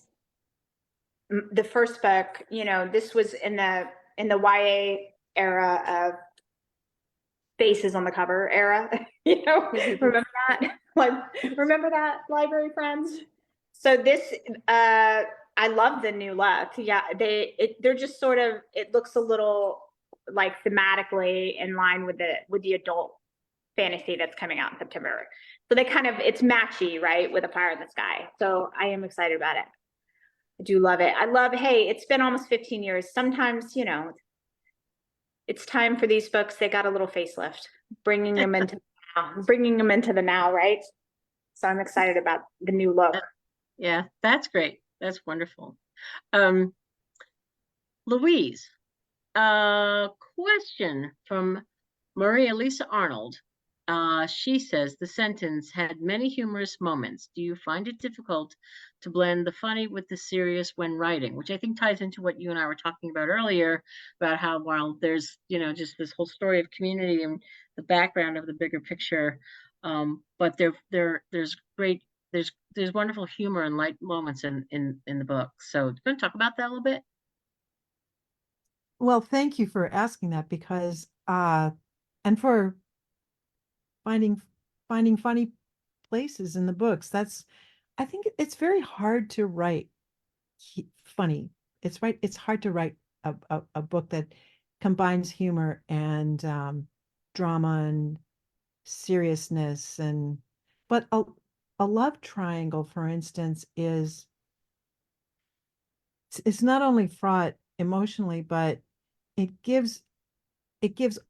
the first book, this was in the YA era of faces on the cover era, remember that? Like, remember that, library friends? So this, I love the new look. Yeah, they're just sort of, it looks a little like thematically in line with the adult fantasy that's coming out in September. So they kind of, it's matchy, right, with A Fire in the Sky. So I am excited about it. I do love it. I love, hey, it's been almost 15 years. Sometimes, it's time for these books. They got a little facelift, bringing them into the now, right? So I'm excited about the new look. Yeah, that's great. That's wonderful. Louise, question from Maria Lisa Arnold. She says the sentence had many humorous moments. Do you find it difficult to blend the funny with the serious when writing? Which I think ties into what you and I were talking about earlier, about how while there's, just this whole story of community and the background of the bigger picture, but there's wonderful humor and light moments in the book. So do you want to talk about that a little bit? Well, thank you for asking that because and for finding funny places in the books. I think it's very hard to write funny. It's hard to write a book that combines humor and drama and seriousness but a love triangle, for instance, it's not only fraught emotionally, but it gives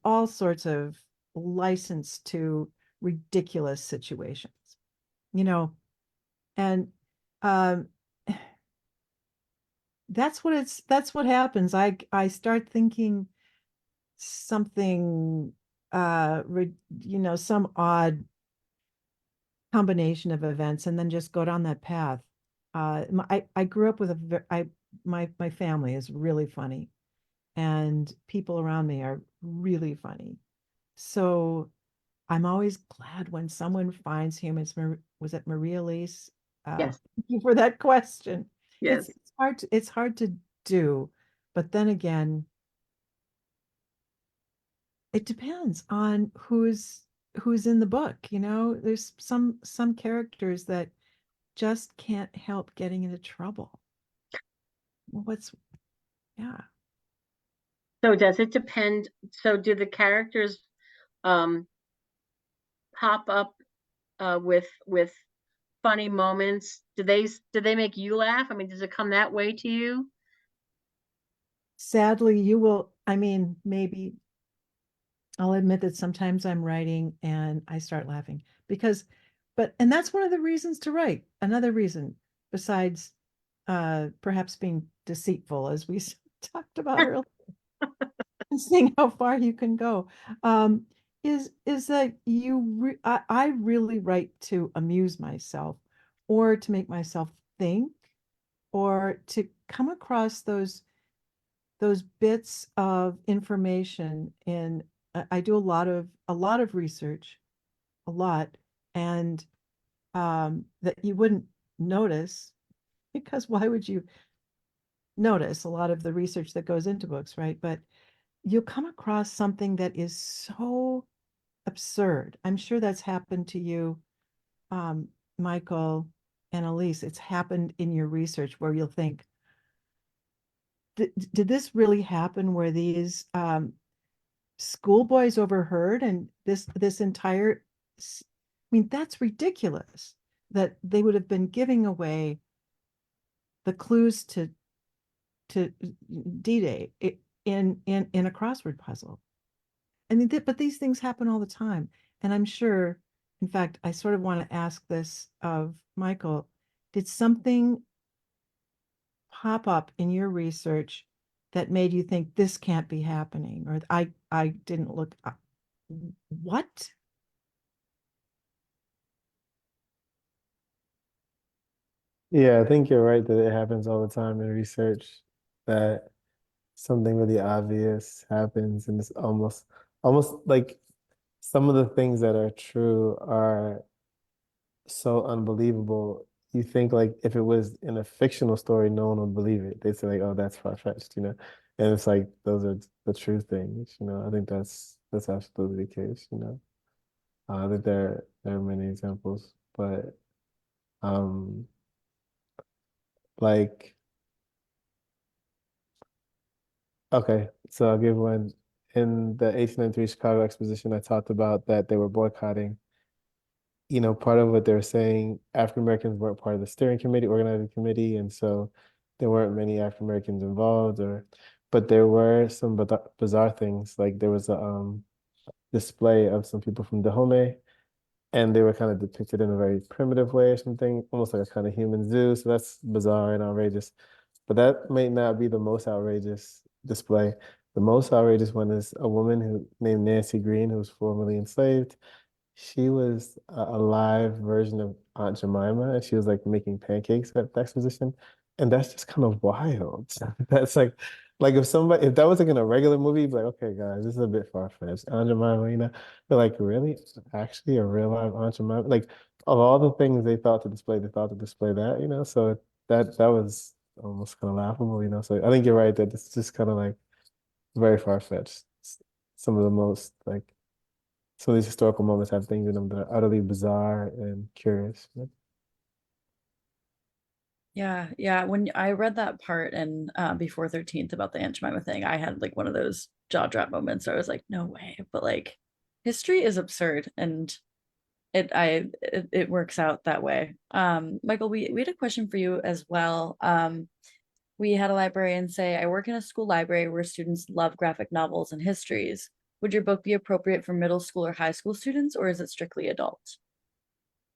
all sorts of license to ridiculous situations, and um that's what happens. I start thinking something some odd combination of events and then just go down that path. I grew up with my family is really funny and people around me are really funny. So I'm always glad when someone finds humor. Was it Maria Elyse? Yes. Thank you for that question. Yes. It's hard to do, but then again, it depends on who's in the book. There's some characters that just can't help getting into trouble. Yeah. So does it depend? So do the characters pop up with funny moments? Do they make you laugh? I mean, does it come that way to you? Sadly, you will, maybe I'll admit that sometimes I'm writing and I start laughing and that's one of the reasons to write. Another reason besides perhaps being deceitful, as we talked about earlier, and seeing how far you can go, is that I really write to amuse myself or to make myself think or to come across those bits of information I do a lot of research, and that you wouldn't notice because why would you notice a lot of the research that goes into books, right? But you'll come across something that is so absurd. I'm sure that's happened to you, Michael and Elyse. It's happened in your research where you'll think, did this really happen where these schoolboys overheard and this entire that's ridiculous that they would have been giving away the clues to D-Day in a crossword puzzle. But these things happen all the time. And I'm sure, in fact, I sort of want to ask this of Michael, did something pop up in your research that made you think this can't be happening? Or I didn't look up. What? Yeah, I think you're right that it happens all the time in research that something really obvious happens and it's almost like some of the things that are true are so unbelievable. You think like if it was in a fictional story, no one would believe it. They'd say like, "Oh, that's far-fetched," you know. And it's like those are the true things, you know. I think that's absolutely the case, you know. I think there are many examples, but um, like okay, so I'll give one. In the 1893 Chicago Exposition, I talked about that they were boycotting. You know, part of what they were saying, African Americans weren't part of the steering committee, organizing committee, and so there weren't many African Americans involved, or but there were some bizarre things. Like there was a display of some people from Dahomey, and they were kind of depicted in a very primitive way or something, almost like a kind of human zoo. So that's bizarre and outrageous. But that may not be the most outrageous display. The most outrageous one is a woman who named Nancy Green, who was formerly enslaved. She was a live version of Aunt Jemima, and she was like making pancakes at the exposition, and that's just kind of wild. That's like if that was like in a regular movie, you'd be like, okay, guys, this is a bit far-fetched. Aunt Jemima, you know, but like really, actually, a real live Aunt Jemima, like of all the things they thought to display, they thought to display that, you know, so that was almost kind of laughable, you know. So I think you're right that it's just kind of like very far-fetched. Some of the most like some of these historical moments have things in them that are utterly bizarre and curious. Yeah, yeah. When I read that part in Before 13th about the Aunt Jemima thing, I had like one of those jaw drop moments where I was like, no way. But like history is absurd and it works out that way. Michael, we had a question for you as well. We had a librarian say, I work in a school library where students love graphic novels and histories. Would your book be appropriate for middle school or high school students, or is it strictly adult?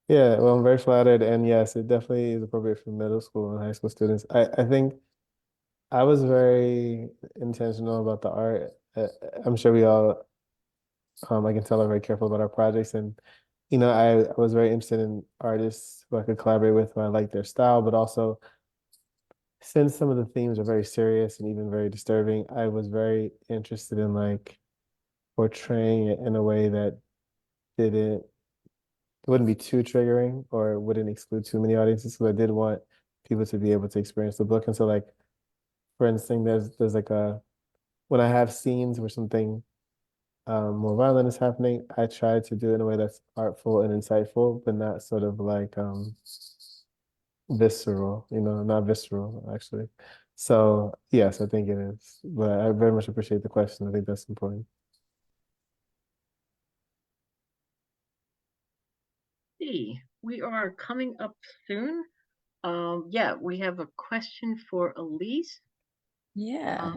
Yeah, well, I'm very flattered, and yes, it definitely is appropriate for middle school and high school students. I think I was very intentional about the art. I'm sure we all, I can tell, are very careful about our projects, and you know, I was very interested in artists who I could collaborate with, who I like their style, but also since some of the themes are very serious and even very disturbing, I was very interested in like portraying it in a way that didn't it wouldn't be too triggering or wouldn't exclude too many audiences. So I did want people to be able to experience the book. And so like for instance, there's like a when I have scenes where something more violent is happening, I try to do it in a way that's artful and insightful, but not sort of like visceral, you know, not visceral actually. So yes, I think it is. But I very much appreciate the question. I think that's important. We are coming up soon. Yeah, we have a question for Elyse. Yeah.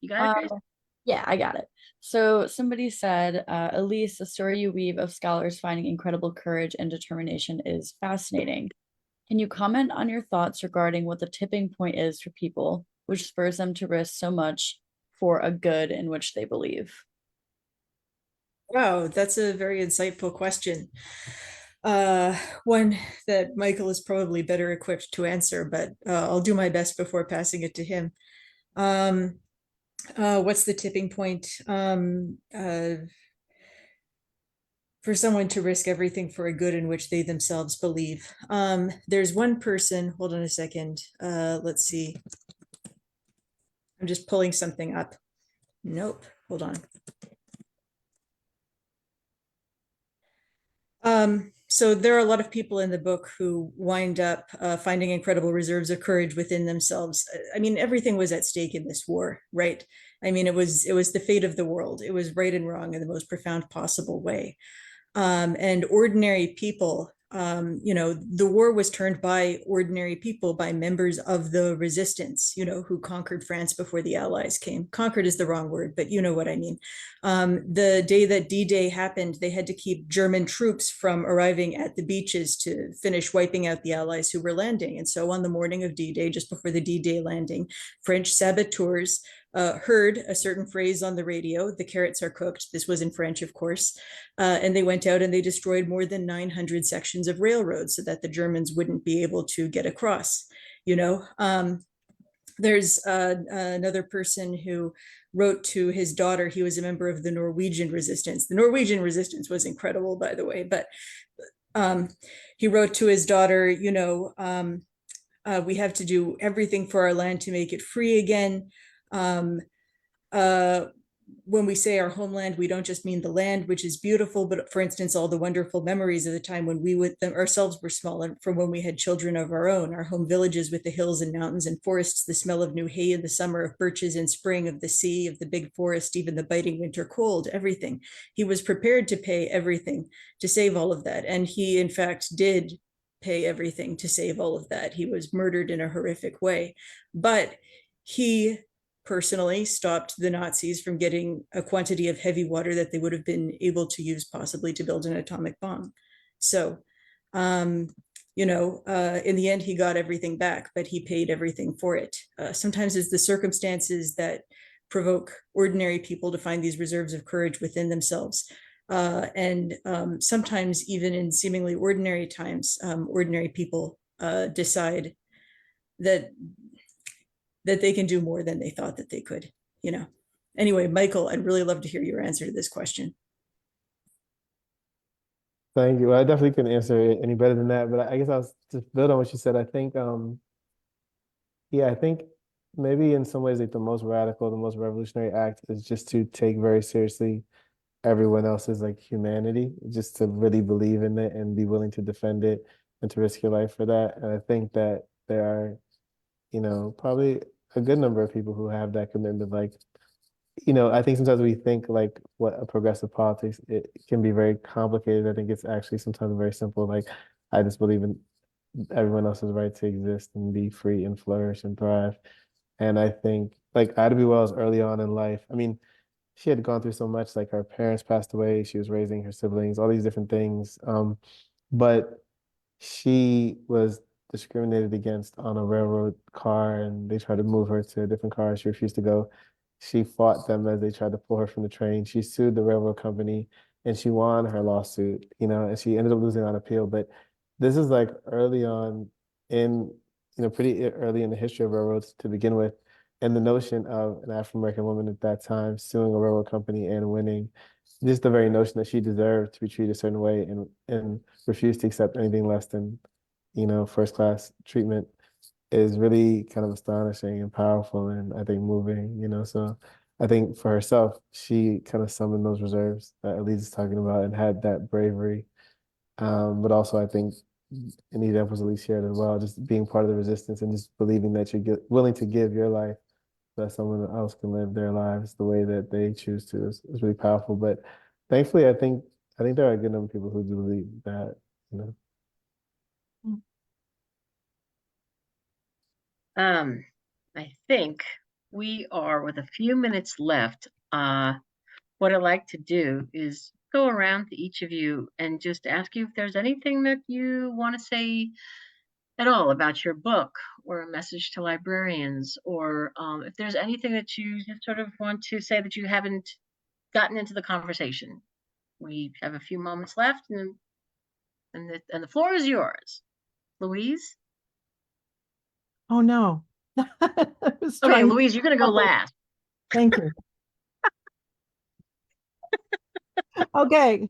You got it, Grace? Yeah, I got it. So somebody said, Elyse, the story you weave of scholars finding incredible courage and determination is fascinating. Can you comment on your thoughts regarding what the tipping point is for people, which spurs them to risk so much for a good in which they believe? Wow, that's a very insightful question. One that Michael is probably better equipped to answer, but I'll do my best before passing it to him. What's the tipping point? For someone to risk everything for a good in which they themselves believe. There's one person, hold on a second. Let's see. I'm just pulling something up. Nope, hold on. So there are a lot of people in the book who wind up finding incredible reserves of courage within themselves. I mean, everything was at stake in this war, right? I mean, it was the fate of the world. It was right and wrong in the most profound possible way. And ordinary people, you know, the war was turned by ordinary people, by members of the resistance, you know, who conquered France before the Allies came. Conquered is the wrong word, but you know what I mean. The day that D-Day happened, they had to keep German troops from arriving at the beaches to finish wiping out the Allies who were landing. And so on the morning of D-Day, just before the D-Day landing, French saboteurs heard a certain phrase on the radio, the carrots are cooked. This was in French, of course. And they went out and they destroyed more than 900 sections of railroads so that the Germans wouldn't be able to get across, you know. There's another person who wrote to his daughter. He was a member of the Norwegian resistance. The Norwegian resistance was incredible, by the way, but He wrote to his daughter, we have to do everything for our land to make it free again. When we say our homeland, we don't just mean the land, which is beautiful, but for instance, all the wonderful memories of the time when we with them ourselves were small, and from when we had children of our own, our home villages with the hills and mountains and forests, the smell of new hay in the summer, of birches in spring, of the sea, of the big forest, even the biting winter cold, everything. He was prepared to pay everything to save all of that. And he, in fact, did pay everything to save all of that. He was murdered in a horrific way, but he personally stopped the Nazis from getting a quantity of heavy water that they would have been able to use possibly to build an atomic bomb. So, in the end, he got everything back, but he paid everything for it. Sometimes it's the circumstances that provoke ordinary people to find these reserves of courage within themselves. And sometimes even in seemingly ordinary times, ordinary people decide that they can do more than they thought that they could, Anyway, Michael, I'd really love to hear your answer to this question. Thank you. Well, I definitely couldn't answer it any better than that, but I guess I'll just build on what you said. I think, I think maybe in some ways, like the most radical, the most revolutionary act is just to take very seriously everyone else's like humanity, just to really believe in it and be willing to defend it and to risk your life for that. And I think that there are, probably a good number of people who have that commitment. Like, I think sometimes we think like what a progressive politics, it can be very complicated. I think it's actually sometimes very simple. Like, I just believe in everyone else's right to exist and be free and flourish and thrive. And I think like Ida B. Wells early on in life, I mean, she had gone through so much, like her parents passed away, she was raising her siblings, all these different things. But she was discriminated against on a railroad car and they tried to move her to a different car. She refused to go. She fought them as they tried to pull her from the train. She sued the railroad company and she won her lawsuit, and she ended up losing on appeal. But this is like early on in, pretty early in the history of railroads to begin with. And the notion of an African-American woman at that time suing a railroad company and winning, just the very notion that she deserved to be treated a certain way and refused to accept anything less than, first class treatment is really kind of astonishing and powerful and I think moving, So I think for herself, she kind of summoned those reserves that Elyse is talking about and had that bravery. But also I think any examples Elyse shared as well, just being part of the resistance and just believing that you're willing to give your life so that someone else can live their lives the way that they choose to is really powerful. But thankfully, I think there are a good number of people who do believe that, I think we are with a few minutes left. What I'd like to do is go around to each of you and just ask you if there's anything that you want to say at all about your book or a message to librarians, or if there's anything that you just sort of want to say that you haven't gotten into the conversation. We have a few moments left and the floor is yours. Louise? Oh, no. I was Okay, trying. Louise, you're going to go last. Thank you. Okay.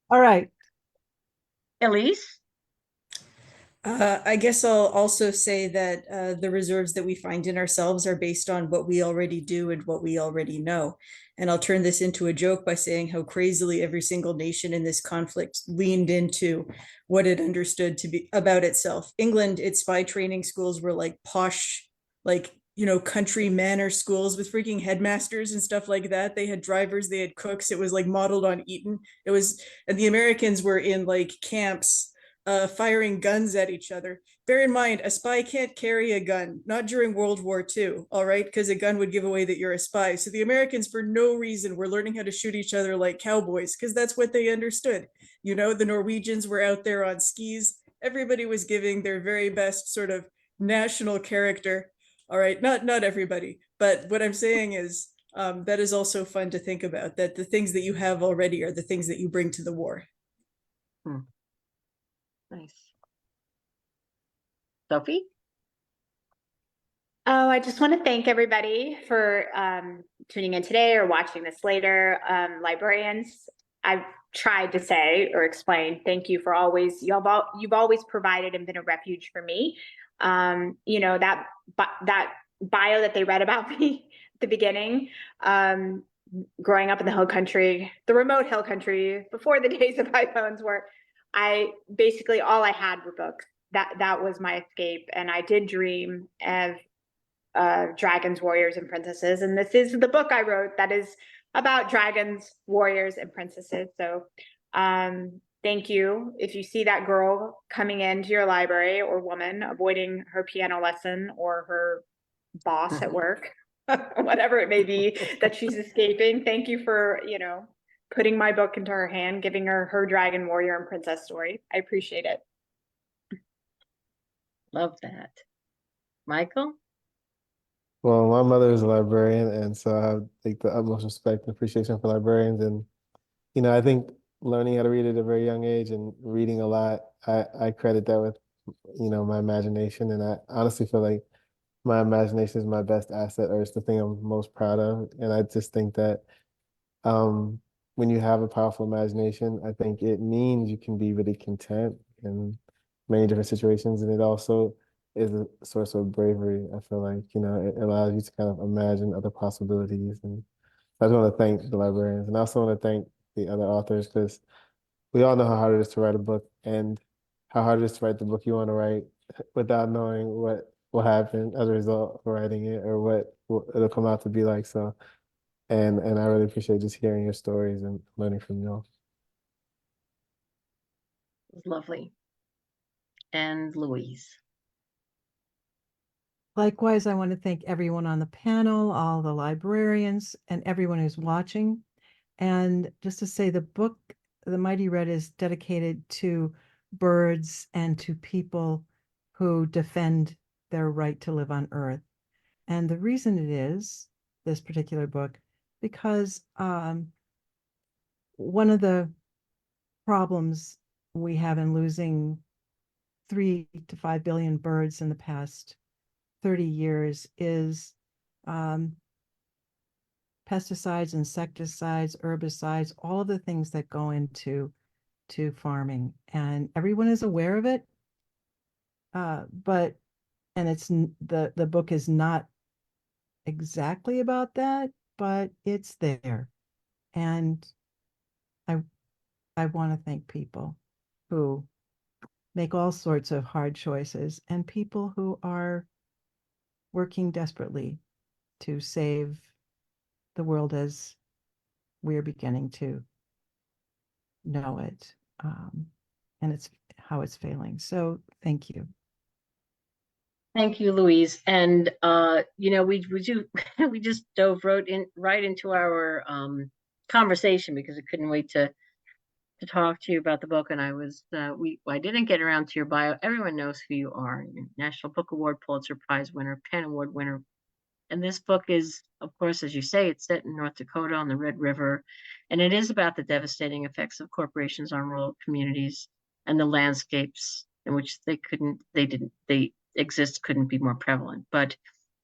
All right. Elyse? I guess I'll also say that the reserves that we find in ourselves are based on what we already do and what we already know. And I'll turn this into a joke by saying how crazily every single nation in this conflict leaned into what it understood to be about itself. England, its spy training schools were like posh, like, country manor schools with freaking headmasters and stuff like that. They had drivers, they had cooks. It was like modeled on Eton. And the Americans were in like camps firing guns at each other. Bear in mind, a spy can't carry a gun, not during World War II, all right? Because a gun would give away that you're a spy. So the Americans, for no reason, were learning how to shoot each other like cowboys, because that's what they understood. The Norwegians were out there on skis. Everybody was giving their very best sort of national character. All right, not everybody, but what I'm saying is that is also fun to think about, that the things that you have already are the things that you bring to the war. Nice. Sophie? Oh, I just want to thank everybody for tuning in today or watching this later. Librarians, I've tried to say or explain, thank you for always, you've always provided and been a refuge for me. You know, that bio that they read about me at the beginning, growing up in the hill country, the remote hill country, before the days of iPhones, where I basically all I had were books. That was my escape, and I did dream of dragons, warriors, and princesses. And this is the book I wrote that is about dragons, warriors, and princesses. So thank you. If you see that girl coming into your library, or woman avoiding her piano lesson or her boss at work, whatever it may be that she's escaping, thank you for, you know, putting my book into her hand, giving her dragon, warrior, and princess story. I appreciate it. Love that. Michael? Well, my mother is a librarian, and so I have like the utmost respect and appreciation for librarians. And I think learning how to read at a very young age and reading a lot, I credit that with my imagination. And I honestly feel like my imagination is my best asset, or it's the thing I'm most proud of. And I just think that when you have a powerful imagination, I think it means you can be really content in many different situations, and it also is a source of bravery. I feel like, it allows you to kind of imagine other possibilities. And I just want to thank the librarians, and I also want to thank the other authors, because we all know how hard it is to write a book, and how hard it is to write the book you want to write without knowing what will happen as a result of writing it, or what it'll come out to be like. So, and I really appreciate just hearing your stories and learning from you all. Lovely. And Louise? Likewise, I want to thank everyone on the panel, all the librarians, and everyone who's watching. And just to say, the book, The Mighty Red, is dedicated to birds and to people who defend their right to live on Earth. And the reason it is, this particular book, because one of the problems we have in losing 3 to 5 billion birds in the past 30 years is pesticides, insecticides, herbicides, all of the things that go into farming. And everyone is aware of it, but it's the book is not exactly about that, but it's there. And I want to thank people who make all sorts of hard choices, and people who are working desperately to save the world as we're beginning to know it, and it's how it's failing. So thank you. Thank you, Louise. And we just dove right into our conversation, because I couldn't wait to talk to you about the book. And I didn't get around to your bio. Everyone knows who you are. You're National Book Award, Pulitzer Prize winner, Penn Award winner. And this book is, of course, as you say, it's set in North Dakota on the Red River, and it is about the devastating effects of corporations on rural communities and the landscapes in which they exist couldn't be more prevalent. But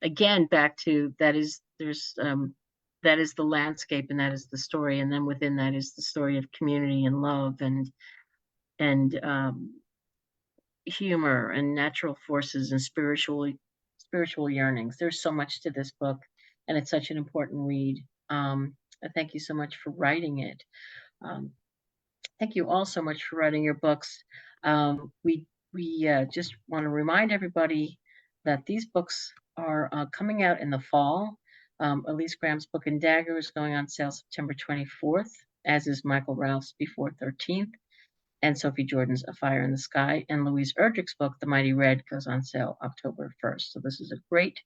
again, back to that is the landscape, and that is the story, and then within that is the story of community and love and humor and natural forces and spiritual yearnings. There's so much to this book, and it's such an important read. Thank you so much for writing it. Thank you all so much for writing your books. We just want to remind everybody that these books are coming out in the fall. Elyse Graham's book and Dagger is going on sale September 24th, as is Michael Ralph's Before 13th, and Sophie Jordan's A Fire in the Sky, and Louise Erdrich's book, The Mighty Red, goes on sale October 1st. So this is a great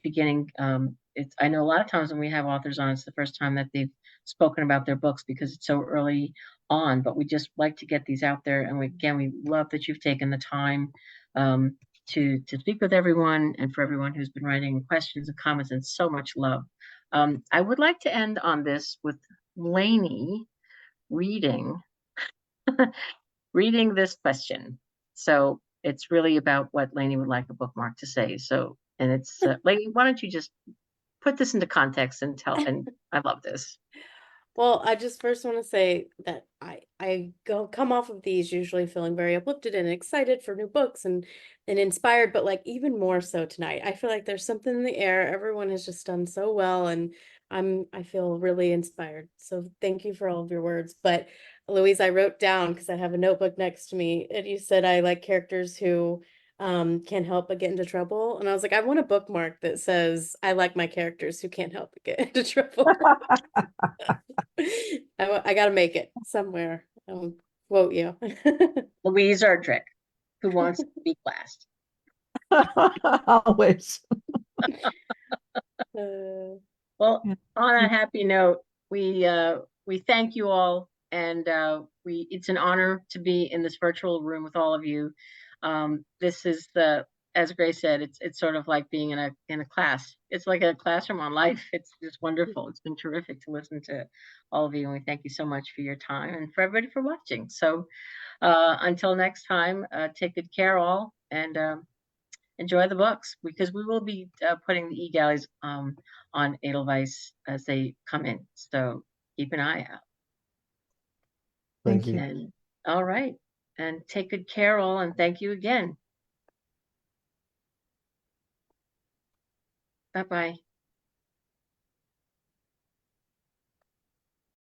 beginning. I know a lot of times when we have authors on, it's the first time that they've spoken about their books because it's so early on, but we just like to get these out there. And we love that you've taken the time to speak with everyone, and for everyone who's been writing questions and comments, and so much love. I would like to end on this with Lainey reading this question. So it's really about what Lainey would like a bookmark to say. So, and it's Lainey, why don't you just put this into context and tell, and I love this. Well, I just first want to say that I come off of these usually feeling very uplifted and excited for new books and inspired, but like even more so tonight. I feel like there's something in the air. Everyone has just done so well, and I feel really inspired. So thank you for all of your words. But Louise, I wrote down because I have a notebook next to me, and you said I like characters who can't help but get into trouble, and I was like, I want a bookmark that says I like my characters who can't help but get into trouble. I gotta make it somewhere. Quote you. Louise Erdrich, who wants to be classed. Always. Well, Yeah. on a happy note, we thank you all, and it's an honor to be in this virtual room with all of you. This is as Grace said, it's sort of like being in a class. It's like a classroom on life. It's just wonderful. It's been terrific to listen to all of you, and we thank you so much for your time and for everybody for watching. So until next time, take good care all, and enjoy the books, because we will be putting the e-galleys on Edelweiss as they come in. So keep an eye out. Thank you. And all right. And take good care all, and thank you again. Bye-bye.